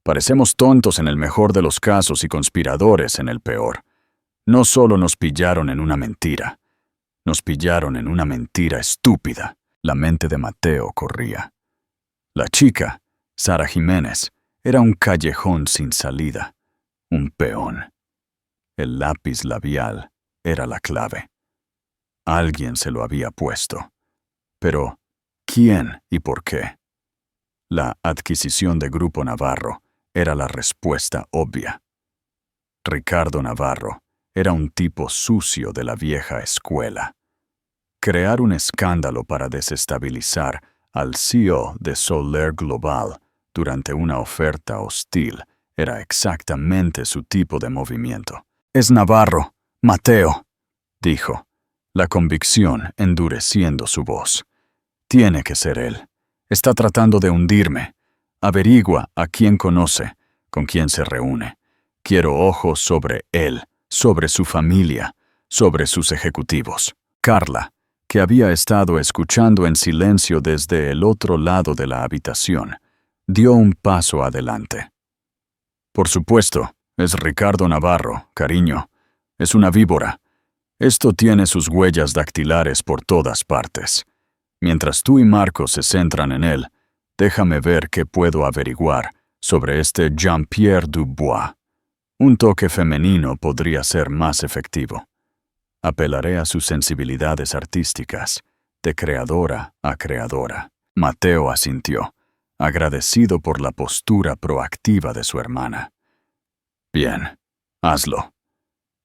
Parecemos tontos en el mejor de los casos y conspiradores en el peor. No solo nos pillaron en una mentira, nos pillaron en una mentira estúpida». La mente de Mateo corría. La chica, Sara Jiménez, era un callejón sin salida, un peón. El lápiz labial era la clave. Alguien se lo había puesto. Pero, ¿quién y por qué? La adquisición de Grupo Navarro era la respuesta obvia. Ricardo Navarro era un tipo sucio de la vieja escuela. Crear un escándalo para desestabilizar al CEO de Soler Global durante una oferta hostil era exactamente su tipo de movimiento. «Es Navarro, Mateo», dijo, la convicción endureciendo su voz. «Tiene que ser él. Está tratando de hundirme. Averigua a quién conoce, con quién se reúne. Quiero ojos sobre él, sobre su familia, sobre sus ejecutivos». Carla, que había estado escuchando en silencio desde el otro lado de la habitación, dio un paso adelante. «Por supuesto, es Ricardo Navarro, cariño. Es una víbora. Esto tiene sus huellas dactilares por todas partes. Mientras tú y Marcos se centran en él, déjame ver qué puedo averiguar sobre este Jean-Pierre Dubois. Un toque femenino podría ser más efectivo. Apelaré a sus sensibilidades artísticas, de creadora a creadora». Mateo asintió, agradecido por la postura proactiva de su hermana. «Bien, hazlo.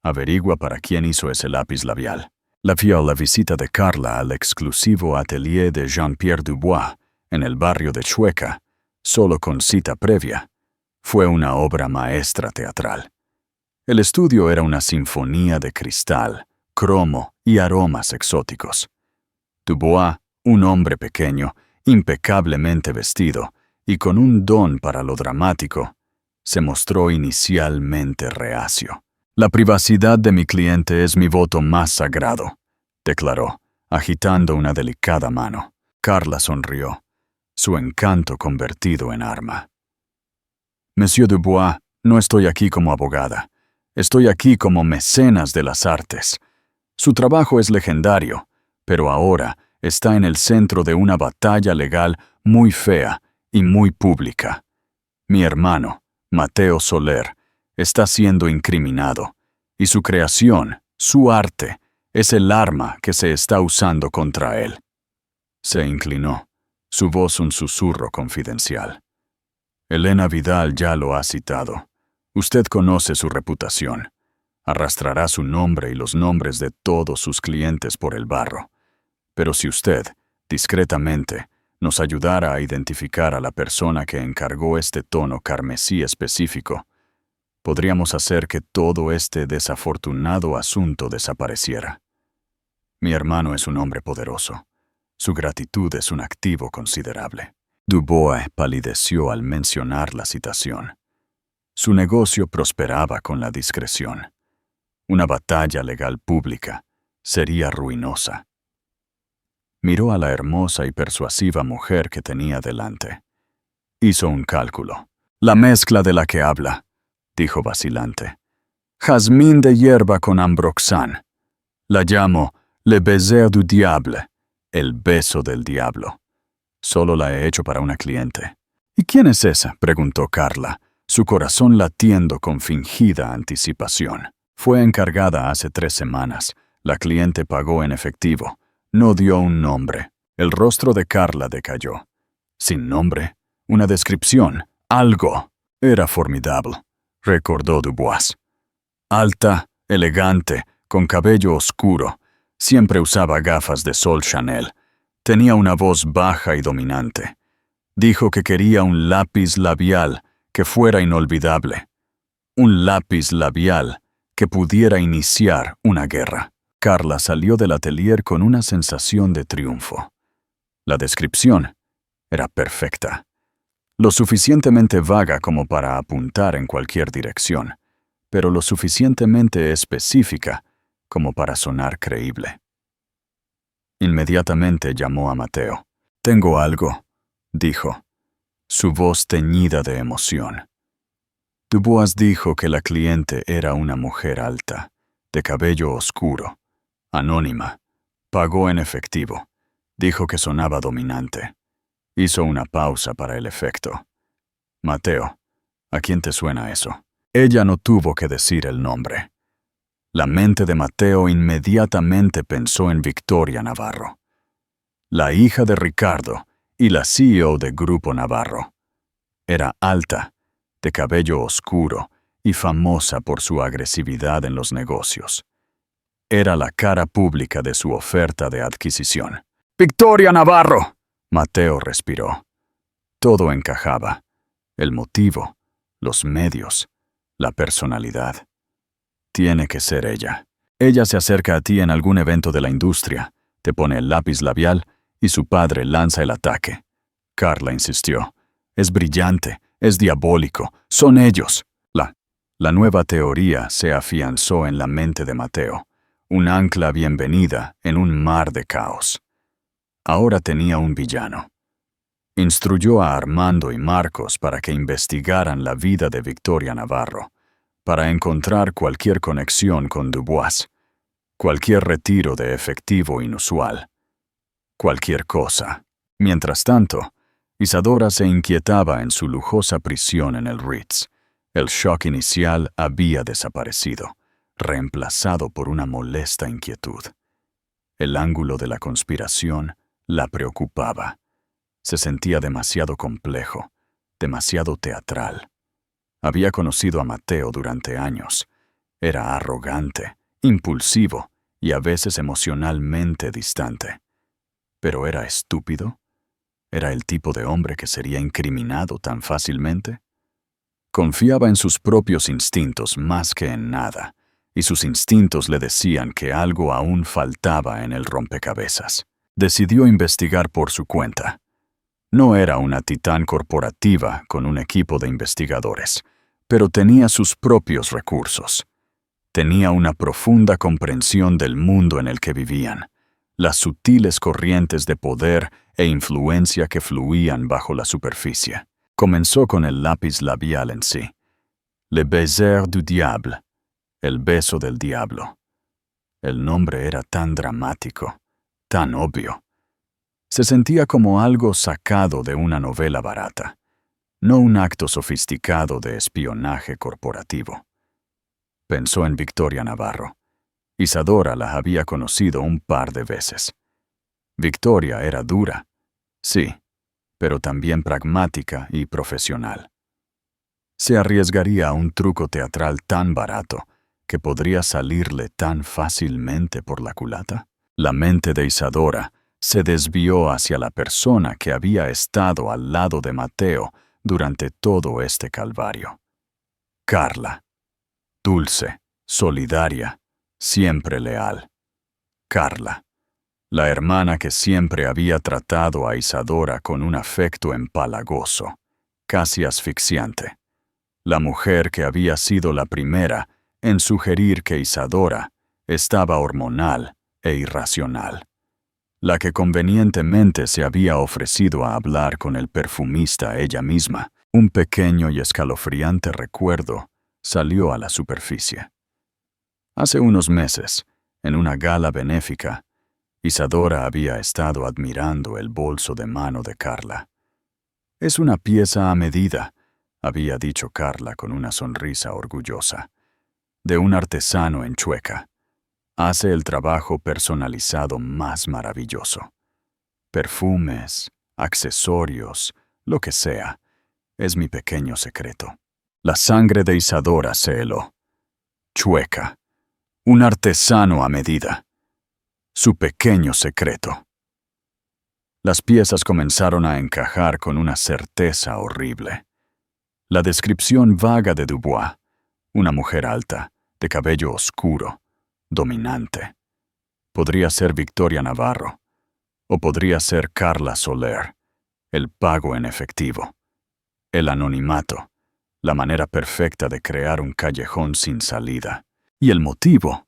Averigua para quién hizo ese lápiz labial». La visita de Carla al exclusivo atelier de Jean-Pierre Dubois, en el barrio de Chueca, solo con cita previa, fue una obra maestra teatral. El estudio era una sinfonía de cristal, cromo y aromas exóticos. Dubois, un hombre pequeño, impecablemente vestido y con un don para lo dramático, se mostró inicialmente reacio. «La privacidad de mi cliente es mi voto más sagrado», declaró, agitando una delicada mano. Carla sonrió, su encanto convertido en arma. «Monsieur Dubois, no estoy aquí como abogada. Estoy aquí como mecenas de las artes. Su trabajo es legendario, pero ahora está en el centro de una batalla legal muy fea y muy pública. Mi hermano, Mateo Soler, está siendo incriminado, y su creación, su arte, es el arma que se está usando contra él. Se inclinó, su voz un susurro confidencial. Elena Vidal ya lo ha citado. Usted conoce su reputación. Arrastrará su nombre y los nombres de todos sus clientes por el barro. Pero si usted, discretamente, nos ayudara a identificar a la persona que encargó este tono carmesí específico, podríamos hacer que todo este desafortunado asunto desapareciera. Mi hermano es un hombre poderoso. Su gratitud es un activo considerable. Dubois palideció al mencionar la citación. Su negocio prosperaba con la discreción. Una batalla legal pública sería ruinosa. Miró a la hermosa y persuasiva mujer que tenía delante. Hizo un cálculo. La mezcla de la que habla, dijo vacilante. Jazmín de hierba con ambroxan. La llamo le baiser du diable, el beso del diablo. Solo la he hecho para una cliente. ¿Y quién es esa?, preguntó Carla, su corazón latiendo con fingida anticipación. Fue encargada hace 3 semanas. La cliente pagó en efectivo. No dio un nombre. El rostro de Carla decayó. Sin nombre, una descripción, algo. Era formidable, recordó Dubois. Alta, elegante, con cabello oscuro. Siempre usaba gafas de sol Chanel. Tenía una voz baja y dominante. Dijo que quería un lápiz labial que fuera inolvidable. Un lápiz labial que pudiera iniciar una guerra. Carla salió del atelier con una sensación de triunfo. La descripción era perfecta. Lo suficientemente vaga como para apuntar en cualquier dirección, pero lo suficientemente específica como para sonar creíble. Inmediatamente llamó a Mateo. «Tengo algo», dijo, su voz teñida de emoción. Dubois dijo que la cliente era una mujer alta, de cabello oscuro, anónima. Pagó en efectivo. Dijo que sonaba dominante. Hizo una pausa para el efecto. «Mateo, ¿a quién te suena eso?» Ella no tuvo que decir el nombre. La mente de Mateo inmediatamente pensó en Victoria Navarro, la hija de Ricardo y la CEO de Grupo Navarro. Era alta, de cabello oscuro y famosa por su agresividad en los negocios. Era la cara pública de su oferta de adquisición. «¡Victoria Navarro!», Mateo respiró. Todo encajaba. El motivo, los medios, la personalidad. Tiene que ser ella. Ella se acerca a ti en algún evento de la industria, te pone el lápiz labial y su padre lanza el ataque. Carla insistió. Es brillante, es diabólico, son ellos. La nueva teoría se afianzó en la mente de Mateo, un ancla bienvenida en un mar de caos. Ahora tenía un villano. Instruyó a Armando y Marcos para que investigaran la vida de Victoria Navarro, para encontrar cualquier conexión con Dubois, cualquier retiro de efectivo inusual, cualquier cosa. Mientras tanto, Isadora se inquietaba en su lujosa prisión en el Ritz. El shock inicial había desaparecido, reemplazado por una molesta inquietud. El ángulo de la conspiración la preocupaba. Se sentía demasiado complejo, demasiado teatral. Había conocido a Mateo durante años. Era arrogante, impulsivo y a veces emocionalmente distante. ¿Pero era estúpido? ¿Era el tipo de hombre que sería incriminado tan fácilmente? Confiaba en sus propios instintos más que en nada, y sus instintos le decían que algo aún faltaba en el rompecabezas. Decidió investigar por su cuenta. No era una titán corporativa con un equipo de investigadores, pero tenía sus propios recursos. Tenía una profunda comprensión del mundo en el que vivían, las sutiles corrientes de poder e influencia que fluían bajo la superficie. Comenzó con el lápiz labial en sí. Le baiser du diable, el beso del diablo. El nombre era tan dramático, tan obvio. Se sentía como algo sacado de una novela barata, no un acto sofisticado de espionaje corporativo. Pensó en Victoria Navarro. Isadora la había conocido un par de veces. Victoria era dura, sí, pero también pragmática y profesional. ¿Se arriesgaría a un truco teatral tan barato que podría salirle tan fácilmente por la culata? La mente de Isadora se desvió hacia la persona que había estado al lado de Mateo durante todo este calvario. Carla. Dulce, solidaria, siempre leal. Carla. La hermana que siempre había tratado a Isadora con un afecto empalagoso, casi asfixiante. La mujer que había sido la primera en sugerir que Isadora estaba hormonal e irracional. La que convenientemente se había ofrecido a hablar con el perfumista ella misma. Un pequeño y escalofriante recuerdo salió a la superficie. Hace unos meses, en una gala benéfica, Isadora había estado admirando el bolso de mano de Carla. «Es una pieza a medida», había dicho Carla con una sonrisa orgullosa, «de un artesano en Chueca. Hace el trabajo personalizado más maravilloso. Perfumes, accesorios, lo que sea, es mi pequeño secreto». La sangre de Isadora se heló. Chueca. Un artesano a medida. Su pequeño secreto. Las piezas comenzaron a encajar con una certeza horrible. La descripción vaga de Dubois, una mujer alta, de cabello oscuro, dominante. Podría ser Victoria Navarro, o podría ser Carla Soler, el pago en efectivo, el anonimato, la manera perfecta de crear un callejón sin salida. ¿Y el motivo?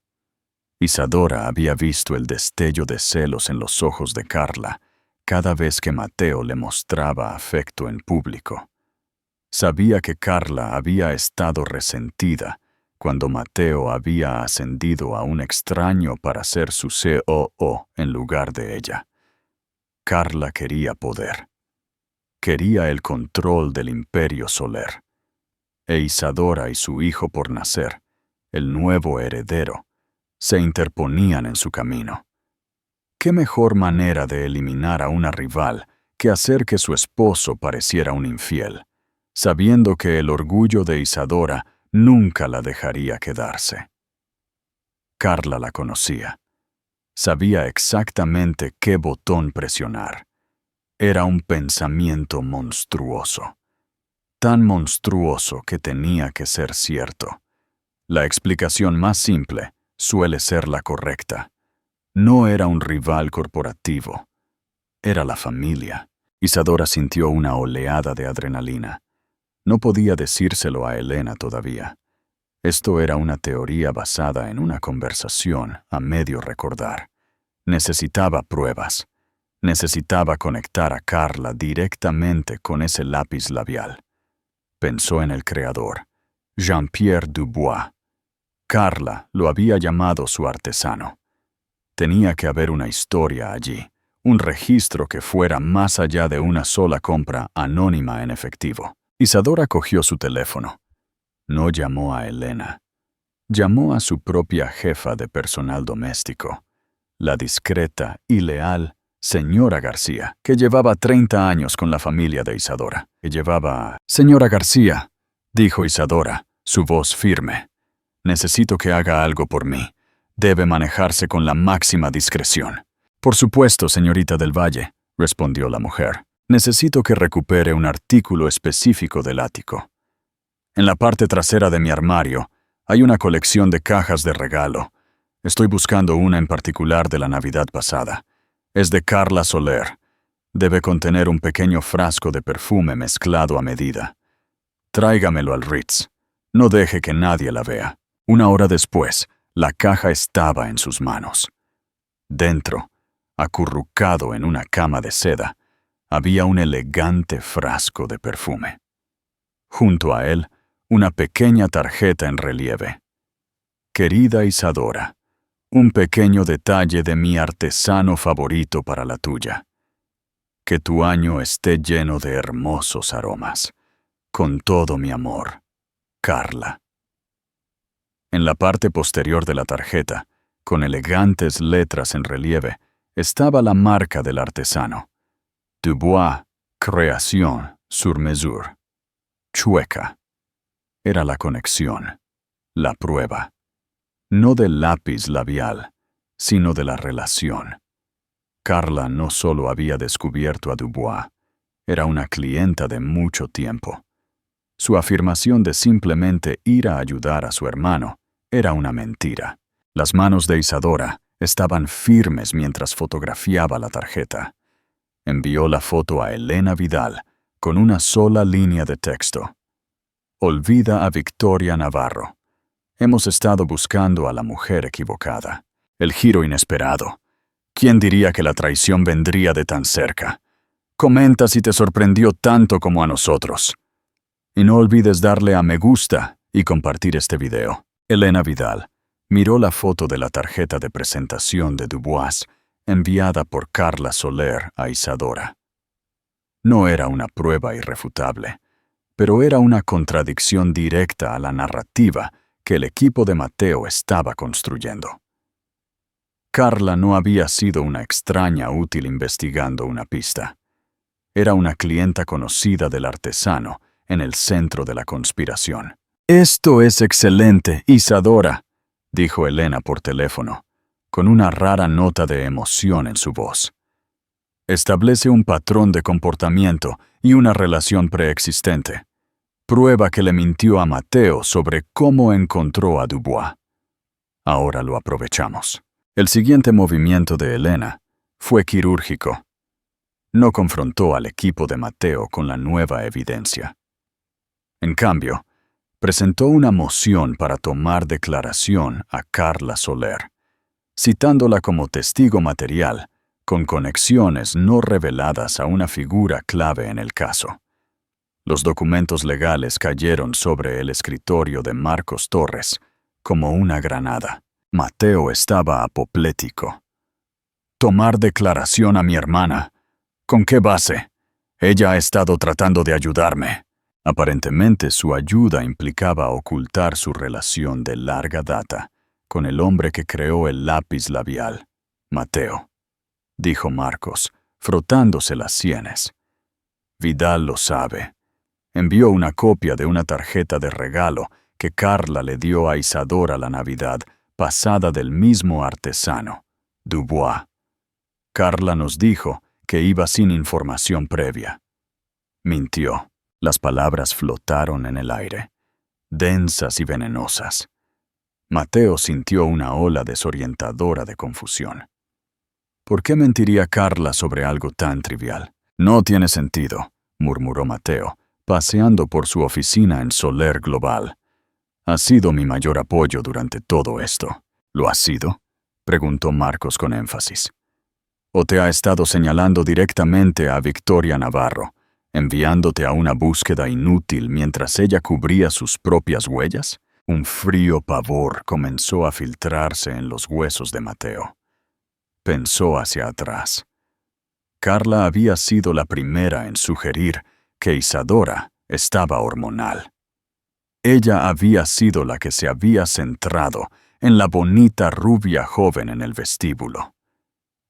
Isadora había visto el destello de celos en los ojos de Carla cada vez que Mateo le mostraba afecto en público. Sabía que Carla había estado resentida cuando Mateo había ascendido a un extraño para ser su COO en lugar de ella. Carla quería poder. Quería el control del imperio Soler. E Isadora y su hijo por nacer, el nuevo heredero, se interponían en su camino. ¿Qué mejor manera de eliminar a una rival que hacer que su esposo pareciera un infiel, sabiendo que el orgullo de Isadora nunca la dejaría quedarse? Carla la conocía. Sabía exactamente qué botón presionar. Era un pensamiento monstruoso. Tan monstruoso que tenía que ser cierto. La explicación más simple suele ser la correcta. No era un rival corporativo. Era la familia. Isadora sintió una oleada de adrenalina. No podía decírselo a Elena todavía. Esto era una teoría basada en una conversación a medio recordar. Necesitaba pruebas. Necesitaba conectar a Carla directamente con ese lápiz labial. Pensó en el creador, Jean-Pierre Dubois. Carla lo había llamado su artesano. Tenía que haber una historia allí, un registro que fuera más allá de una sola compra anónima en efectivo. Isadora cogió su teléfono. No llamó a Elena. Llamó a su propia jefa de personal doméstico, la discreta y leal señora García, que llevaba 30 años con la familia de Isadora. «Señora García», dijo Isadora, su voz firme. «Necesito que haga algo por mí. Debe manejarse con la máxima discreción». «Por supuesto, señorita del Valle», respondió la mujer. «Necesito que recupere un artículo específico del ático. En la parte trasera de mi armario hay una colección de cajas de regalo. Estoy buscando una en particular de la Navidad pasada. Es de Carla Soler. Debe contener un pequeño frasco de perfume mezclado a medida. Tráigamelo al Ritz. No deje que nadie la vea». 1 hora después, la caja estaba en sus manos. Dentro, acurrucado en una cama de seda, había un elegante frasco de perfume. Junto a él, una pequeña tarjeta en relieve. «Querida Isadora, un pequeño detalle de mi artesano favorito para la tuya. Que tu año esté lleno de hermosos aromas. Con todo mi amor, Carla. En la parte posterior de la tarjeta, con elegantes letras en relieve, estaba la marca del artesano. Dubois, Création sur mesure. Chueca. Era la conexión, la prueba. No del lápiz labial, sino de la relación. Carla no solo había descubierto a Dubois, era una clienta de mucho tiempo. Su afirmación de simplemente ir a ayudar a su hermano era una mentira. Las manos de Isadora estaban firmes mientras fotografiaba la tarjeta. Envió la foto a Elena Vidal con una sola línea de texto. Olvida a Victoria Navarro. Hemos estado buscando a la mujer equivocada. El giro inesperado. ¿Quién diría que la traición vendría de tan cerca? Comenta si te sorprendió tanto como a nosotros. Y no olvides darle a me gusta y compartir este video. Elena Vidal miró la foto de la tarjeta de presentación de Dubois enviada por Carla Soler a Isadora. No era una prueba irrefutable, pero era una contradicción directa a la narrativa que el equipo de Mateo estaba construyendo. Carla no había sido una extraña útil investigando una pista. Era una clienta conocida del artesano en el centro de la conspiración. «Esto es excelente, Isadora», dijo Elena por teléfono, con una rara nota de emoción en su voz. Establece un patrón de comportamiento y una relación preexistente. Prueba que le mintió a Mateo sobre cómo encontró a Dubois. Ahora lo aprovechamos. El siguiente movimiento de Elena fue quirúrgico. No confrontó al equipo de Mateo con la nueva evidencia. En cambio, presentó una moción para tomar declaración a Carla Soler, citándola como testigo material, con conexiones no reveladas a una figura clave en el caso. Los documentos legales cayeron sobre el escritorio de Marcos Torres como una granada. Mateo estaba apoplético. «Tomar declaración a mi hermana. ¿Con qué base? Ella ha estado tratando de ayudarme». Aparentemente su ayuda implicaba ocultar su relación de larga data con el hombre que creó el lápiz labial, Mateo, dijo Marcos, frotándose las sienes. Vidal lo sabe. Envió una copia de una tarjeta de regalo que Carla le dio a Isadora la Navidad pasada del mismo artesano, Dubois. Carla nos dijo que iba sin información previa. Mintió. Las palabras flotaron en el aire, densas y venenosas. Mateo sintió una ola desorientadora de confusión. ¿Por qué mentiría Carla sobre algo tan trivial? No tiene sentido, murmuró Mateo, paseando por su oficina en Soler Global. Ha sido mi mayor apoyo durante todo esto. ¿Lo ha sido?, preguntó Marcos con énfasis. ¿O te ha estado señalando directamente a Victoria Navarro, enviándote a una búsqueda inútil mientras ella cubría sus propias huellas? Un frío pavor comenzó a filtrarse en los huesos de Mateo. Pensó hacia atrás. Carla había sido la primera en sugerir que Isadora estaba hormonal. Ella había sido la que se había centrado en la bonita rubia joven en el vestíbulo.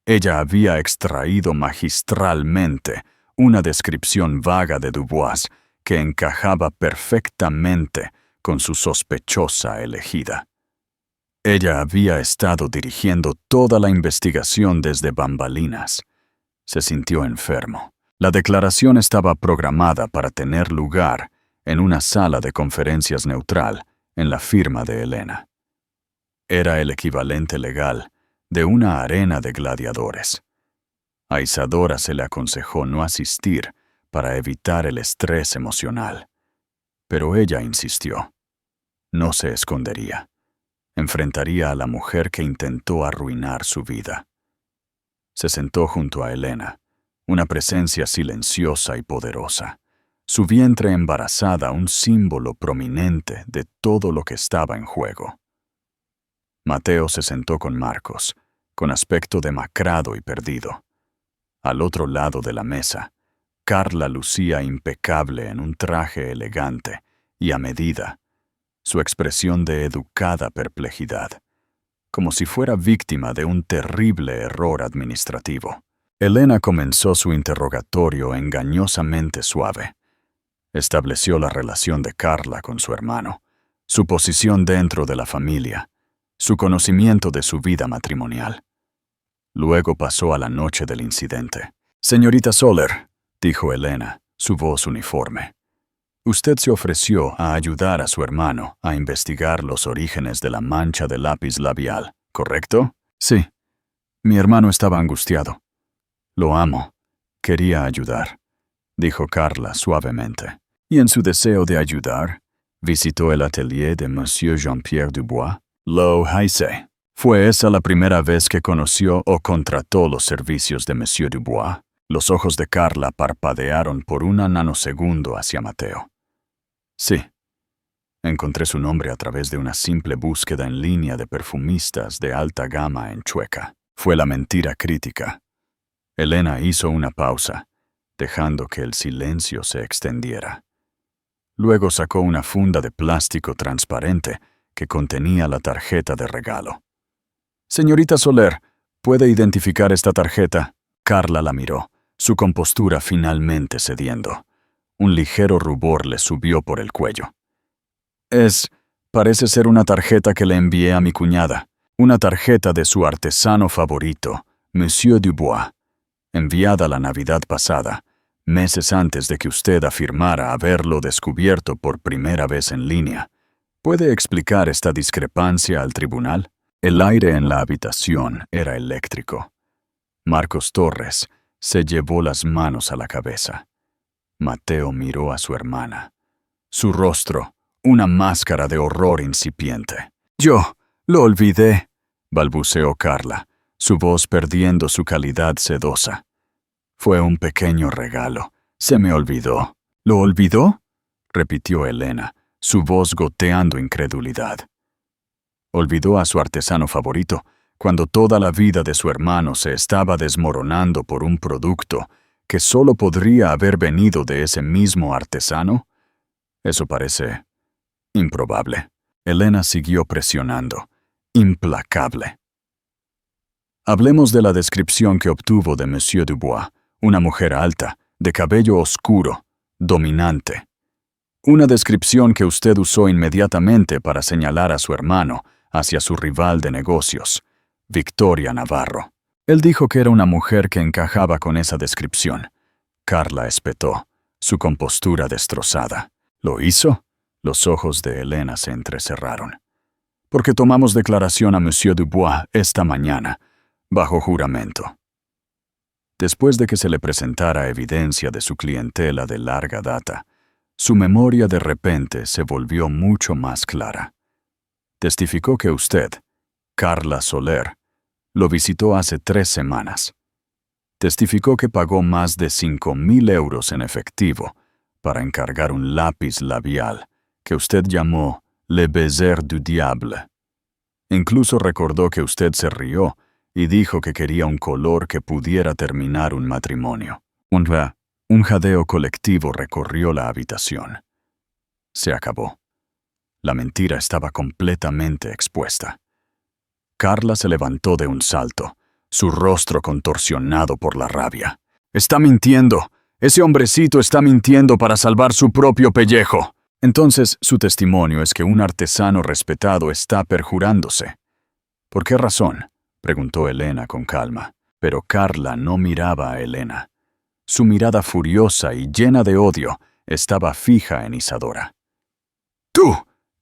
Ella había extraído magistralmente una descripción vaga de Dubois que encajaba perfectamente con su sospechosa elegida. Ella había estado dirigiendo toda la investigación desde bambalinas. Se sintió enfermo. La declaración estaba programada para tener lugar en una sala de conferencias neutral en la firma de Elena. Era el equivalente legal de una arena de gladiadores. A Isadora se le aconsejó no asistir para evitar el estrés emocional. Pero ella insistió. No se escondería. Enfrentaría a la mujer que intentó arruinar su vida. Se sentó junto a Elena, una presencia silenciosa y poderosa. Su vientre embarazada un símbolo prominente de todo lo que estaba en juego. Mateo se sentó con Marcos, con aspecto demacrado y perdido. Al otro lado de la mesa, Carla lucía impecable en un traje elegante y a medida, su expresión de educada perplejidad, como si fuera víctima de un terrible error administrativo. Elena comenzó su interrogatorio engañosamente suave. Estableció la relación de Carla con su hermano, su posición dentro de la familia, su conocimiento de su vida matrimonial. Luego pasó a la noche del incidente. «Señorita Soler», dijo Elena, su voz uniforme. «Usted se ofreció a ayudar a su hermano a investigar los orígenes de la mancha de lápiz labial, ¿correcto?» «Sí. Mi hermano estaba angustiado. Lo amo. Quería ayudar», dijo Carla suavemente. «Y en su deseo de ayudar, visitó el atelier de Monsieur Jean-Pierre Dubois». «Lo hice. ¿Fue esa la primera vez que conoció o contrató los servicios de Monsieur Dubois?» Los ojos de Carla parpadearon por un nanosegundo hacia Mateo. «Sí. Encontré su nombre a través de una simple búsqueda en línea de perfumistas de alta gama en Chueca». Fue la mentira crítica. Elena hizo una pausa, dejando que el silencio se extendiera. Luego sacó una funda de plástico transparente que contenía la tarjeta de regalo. «Señorita Soler, ¿puede identificar esta tarjeta?» Carla la miró, su compostura finalmente cediendo. Un ligero rubor le subió por el cuello. Parece ser una tarjeta que le envié a mi cuñada. Una tarjeta de su artesano favorito, Monsieur Dubois, enviada la Navidad pasada, meses antes de que usted afirmara haberlo descubierto por primera vez en línea. ¿Puede explicar esta discrepancia al tribunal?» El aire en la habitación era eléctrico. Marcos Torres se llevó las manos a la cabeza. Mateo miró a su hermana. Su rostro, una máscara de horror incipiente. «Yo lo olvidé», balbuceó Carla, su voz perdiendo su calidad sedosa. «Fue un pequeño regalo. Se me olvidó». «¿Lo olvidó?», repitió Elena, su voz goteando incredulidad. Olvidó a su artesano favorito, cuando toda la vida de su hermano se estaba desmoronando por un producto que solo podría haber venido de ese mismo artesano. Eso parece improbable. Elena siguió presionando, implacable. «Hablemos de la descripción que obtuvo de Monsieur Dubois, una mujer alta, de cabello oscuro, dominante. Una descripción que usted usó inmediatamente para señalar a su hermano hacia su rival de negocios, Victoria Navarro. Él dijo que era una mujer que encajaba con esa descripción». Carla espetó, su compostura destrozada. «¿Lo hizo?». Los ojos de Elena se entrecerraron. «Porque tomamos declaración a Monsieur Dubois esta mañana, bajo juramento». Después de que se le presentara evidencia de su clientela de larga data, su memoria de repente se volvió mucho más clara. Testificó que usted, Carla Soler, lo visitó hace 3 semanas. Testificó que pagó más de 5.000 euros en efectivo para encargar un lápiz labial que usted llamó Le Baiser du Diable. Incluso recordó que usted se rió y dijo que quería un color que pudiera terminar un matrimonio. Un jadeo colectivo recorrió la habitación. Se acabó. La mentira estaba completamente expuesta. Carla se levantó de un salto, su rostro contorsionado por la rabia. «Está mintiendo. Ese hombrecito está mintiendo para salvar su propio pellejo». «Entonces, su testimonio es que un artesano respetado está perjurándose». «¿Por qué razón?», preguntó Elena con calma. Pero Carla no miraba a Elena. Su mirada furiosa y llena de odio estaba fija en Isadora. «¡Tú!»,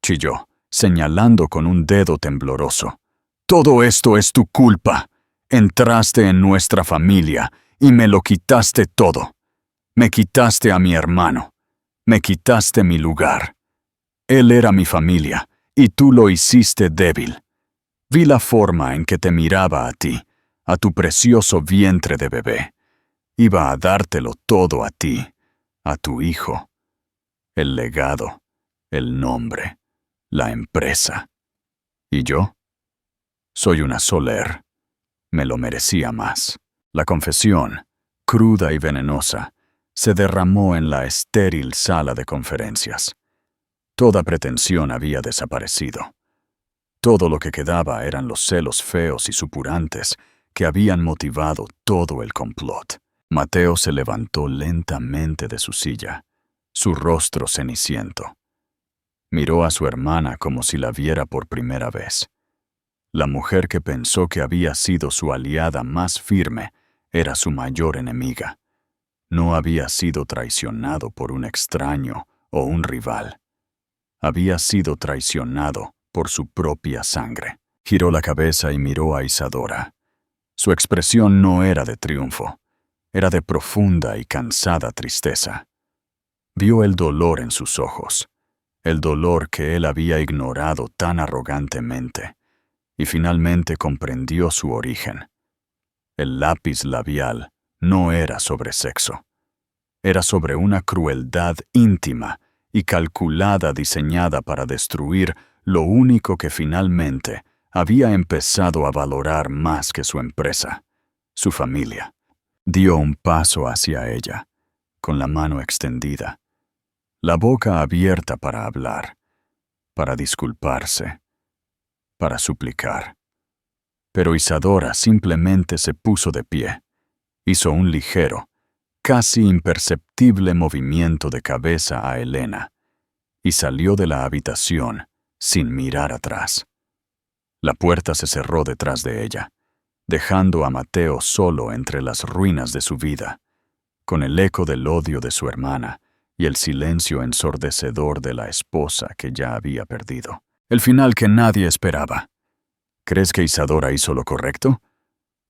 chilló, señalando con un dedo tembloroso. «Todo esto es tu culpa. Entraste en nuestra familia y me lo quitaste todo. Me quitaste a mi hermano. Me quitaste mi lugar. Él era mi familia y tú lo hiciste débil. Vi la forma en que te miraba a ti, a tu precioso vientre de bebé. Iba a dártelo todo a ti, a tu hijo. El legado, el nombre, la empresa. ¿Y yo? Soy una Soler. Me lo merecía más». La confesión, cruda y venenosa, se derramó en la estéril sala de conferencias. Toda pretensión había desaparecido. Todo lo que quedaba eran los celos feos y supurantes que habían motivado todo el complot. Mateo se levantó lentamente de su silla, su rostro ceniciento. Miró a su hermana como si la viera por primera vez. La mujer que pensó que había sido su aliada más firme era su mayor enemiga. No había sido traicionado por un extraño o un rival. Había sido traicionado por su propia sangre. Giró la cabeza y miró a Isadora. Su expresión no era de triunfo, era de profunda y cansada tristeza. Vio el dolor en sus ojos, el dolor que él había ignorado tan arrogantemente, y finalmente comprendió su origen. El lápiz labial no era sobre sexo. Era sobre una crueldad íntima y calculada diseñada para destruir lo único que finalmente había empezado a valorar más que su empresa, su familia. Dio un paso hacia ella, con la mano extendida, la boca abierta para hablar, para disculparse, para suplicar. Pero Isadora simplemente se puso de pie, hizo un ligero, casi imperceptible movimiento de cabeza a Elena y salió de la habitación sin mirar atrás. La puerta se cerró detrás de ella, dejando a Mateo solo entre las ruinas de su vida, con el eco del odio de su hermana y el silencio ensordecedor de la esposa que ya había perdido. El final que nadie esperaba. ¿Crees que Isadora hizo lo correcto?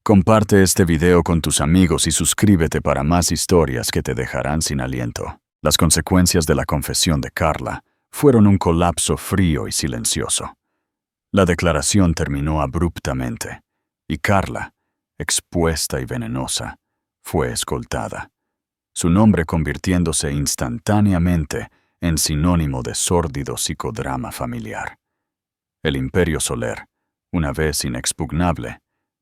Comparte este video con tus amigos y suscríbete para más historias que te dejarán sin aliento. Las consecuencias de la confesión de Carla fueron un colapso frío y silencioso. La declaración terminó abruptamente, y Carla, expuesta y venenosa, fue escoltada, su nombre convirtiéndose instantáneamente en sinónimo de sórdido psicodrama familiar. El Imperio Soler, una vez inexpugnable,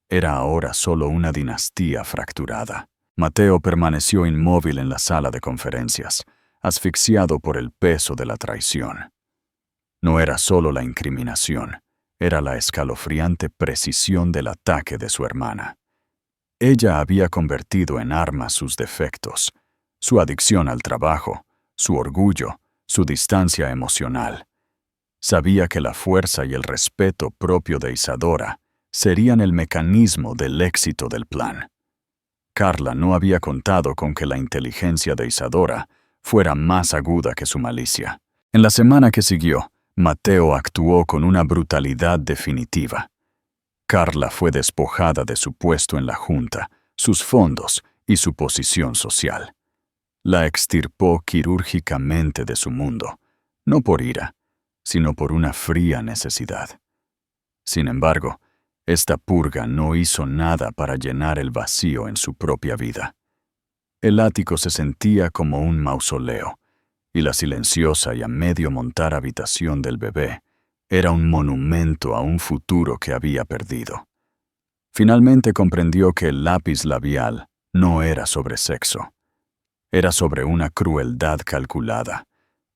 era ahora solo una dinastía fracturada. Mateo permaneció inmóvil en la sala de conferencias, asfixiado por el peso de la traición. No era solo la incriminación, era la escalofriante precisión del ataque de su hermana. Ella había convertido en armas sus defectos, su adicción al trabajo, su orgullo, su distancia emocional. Sabía que la fuerza y el respeto propio de Isadora serían el mecanismo del éxito del plan. Carla no había contado con que la inteligencia de Isadora fuera más aguda que su malicia. En la semana que siguió, Mateo actuó con una brutalidad definitiva. Carla fue despojada de su puesto en la Junta, sus fondos y su posición social. La extirpó quirúrgicamente de su mundo, no por ira, sino por una fría necesidad. Sin embargo, esta purga no hizo nada para llenar el vacío en su propia vida. El ático se sentía como un mausoleo, y la silenciosa y a medio montar habitación del bebé era un monumento a un futuro que había perdido. Finalmente comprendió que el lápiz labial no era sobre sexo. Era sobre una crueldad calculada,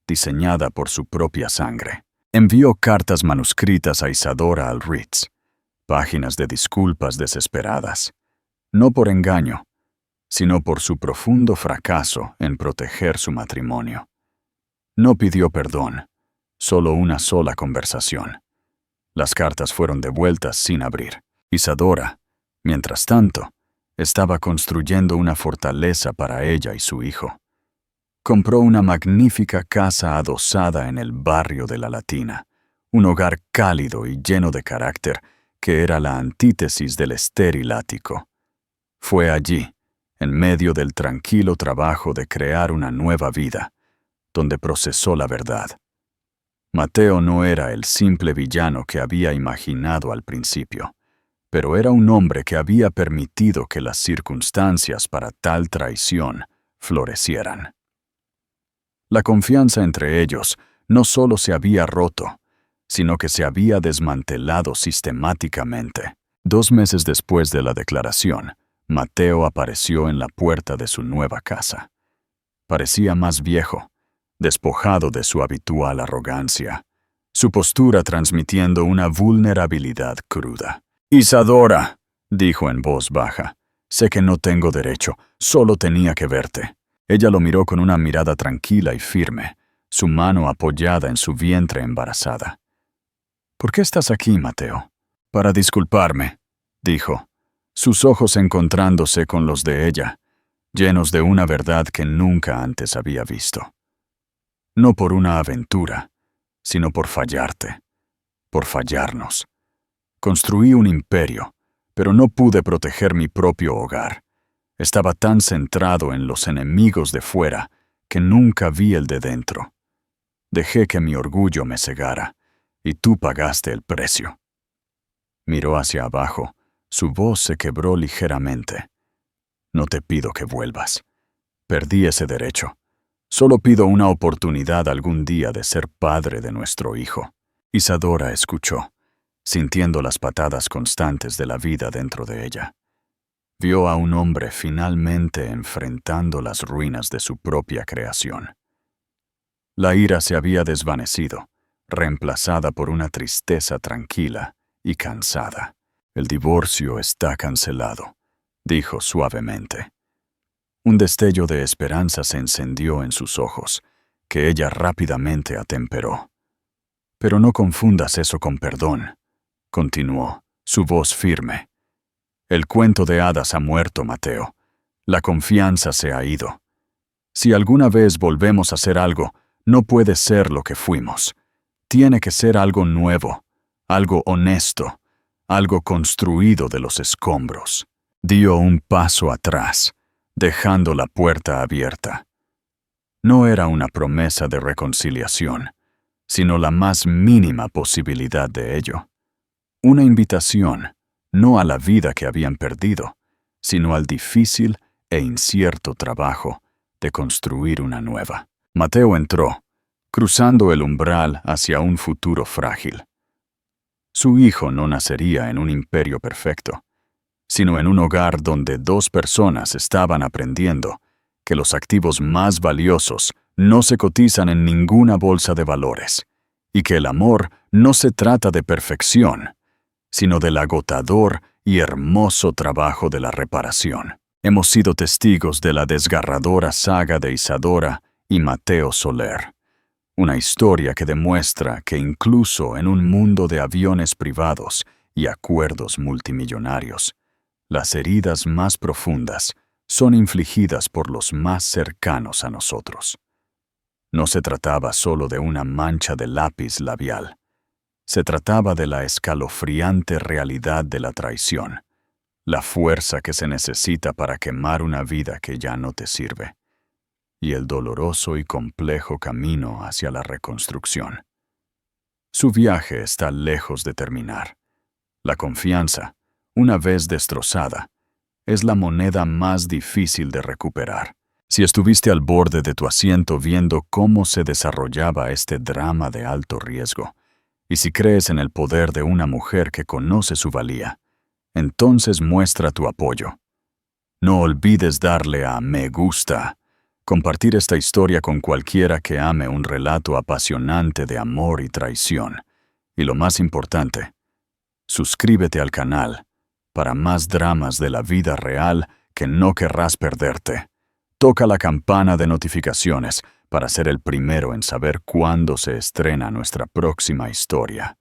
diseñada por su propia sangre. Envió cartas manuscritas a Isadora al Ritz, páginas de disculpas desesperadas, no por engaño, sino por su profundo fracaso en proteger su matrimonio. No pidió perdón, solo una sola conversación. Las cartas fueron devueltas sin abrir. Isadora, mientras tanto, estaba construyendo una fortaleza para ella y su hijo. Compró una magnífica casa adosada en el barrio de La Latina, un hogar cálido y lleno de carácter que era la antítesis del estéril ático. Fue allí, en medio del tranquilo trabajo de crear una nueva vida, donde procesó la verdad. Mateo no era el simple villano que había imaginado al principio, pero era un hombre que había permitido que las circunstancias para tal traición florecieran. La confianza entre ellos no solo se había roto, sino que se había desmantelado sistemáticamente. 2 meses después de la declaración, Mateo apareció en la puerta de su nueva casa. Parecía más viejo, despojado de su habitual arrogancia, su postura transmitiendo una vulnerabilidad cruda. «Isadora», dijo en voz baja, «sé que no tengo derecho, solo tenía que verte». Ella lo miró con una mirada tranquila y firme, su mano apoyada en su vientre embarazada. «¿Por qué estás aquí, Mateo?» «Para disculparme», dijo, sus ojos encontrándose con los de ella, llenos de una verdad que nunca antes había visto. No por una aventura, sino por fallarte, por fallarnos. Construí un imperio, pero no pude proteger mi propio hogar. Estaba tan centrado en los enemigos de fuera que nunca vi el de dentro. Dejé que mi orgullo me cegara, y tú pagaste el precio. Miró hacia abajo, su voz se quebró ligeramente. No te pido que vuelvas. Perdí ese derecho. Solo pido una oportunidad algún día de ser padre de nuestro hijo. Isadora escuchó, sintiendo las patadas constantes de la vida dentro de ella. Vio a un hombre finalmente enfrentando las ruinas de su propia creación. La ira se había desvanecido, reemplazada por una tristeza tranquila y cansada. «El divorcio está cancelado», dijo suavemente. Un destello de esperanza se encendió en sus ojos, que ella rápidamente atemperó. «Pero no confundas eso con perdón», continuó, su voz firme. «El cuento de hadas ha muerto, Mateo. La confianza se ha ido. Si alguna vez volvemos a hacer algo, no puede ser lo que fuimos. Tiene que ser algo nuevo, algo honesto, algo construido de los escombros». Dio un paso atrás, dejando la puerta abierta. No era una promesa de reconciliación, sino la más mínima posibilidad de ello. Una invitación, no a la vida que habían perdido, sino al difícil e incierto trabajo de construir una nueva. Mateo entró, cruzando el umbral hacia un futuro frágil. Su hijo no nacería en un imperio perfecto, sino en un hogar donde dos personas estaban aprendiendo que los activos más valiosos no se cotizan en ninguna bolsa de valores, y que el amor no se trata de perfección, sino del agotador y hermoso trabajo de la reparación. Hemos sido testigos de la desgarradora saga de Isadora y Mateo Soler, una historia que demuestra que incluso en un mundo de aviones privados y acuerdos multimillonarios, las heridas más profundas son infligidas por los más cercanos a nosotros. No se trataba solo de una mancha de lápiz labial. Se trataba de la escalofriante realidad de la traición, la fuerza que se necesita para quemar una vida que ya no te sirve, y el doloroso y complejo camino hacia la reconstrucción. Su viaje está lejos de terminar. La confianza, una vez destrozada, es la moneda más difícil de recuperar. Si estuviste al borde de tu asiento viendo cómo se desarrollaba este drama de alto riesgo, y si crees en el poder de una mujer que conoce su valía, entonces muestra tu apoyo. No olvides darle a me gusta, compartir esta historia con cualquiera que ame un relato apasionante de amor y traición. Y lo más importante, suscríbete al canal para más dramas de la vida real que no querrás perderte. Toca la campana de notificaciones para ser el primero en saber cuándo se estrena nuestra próxima historia.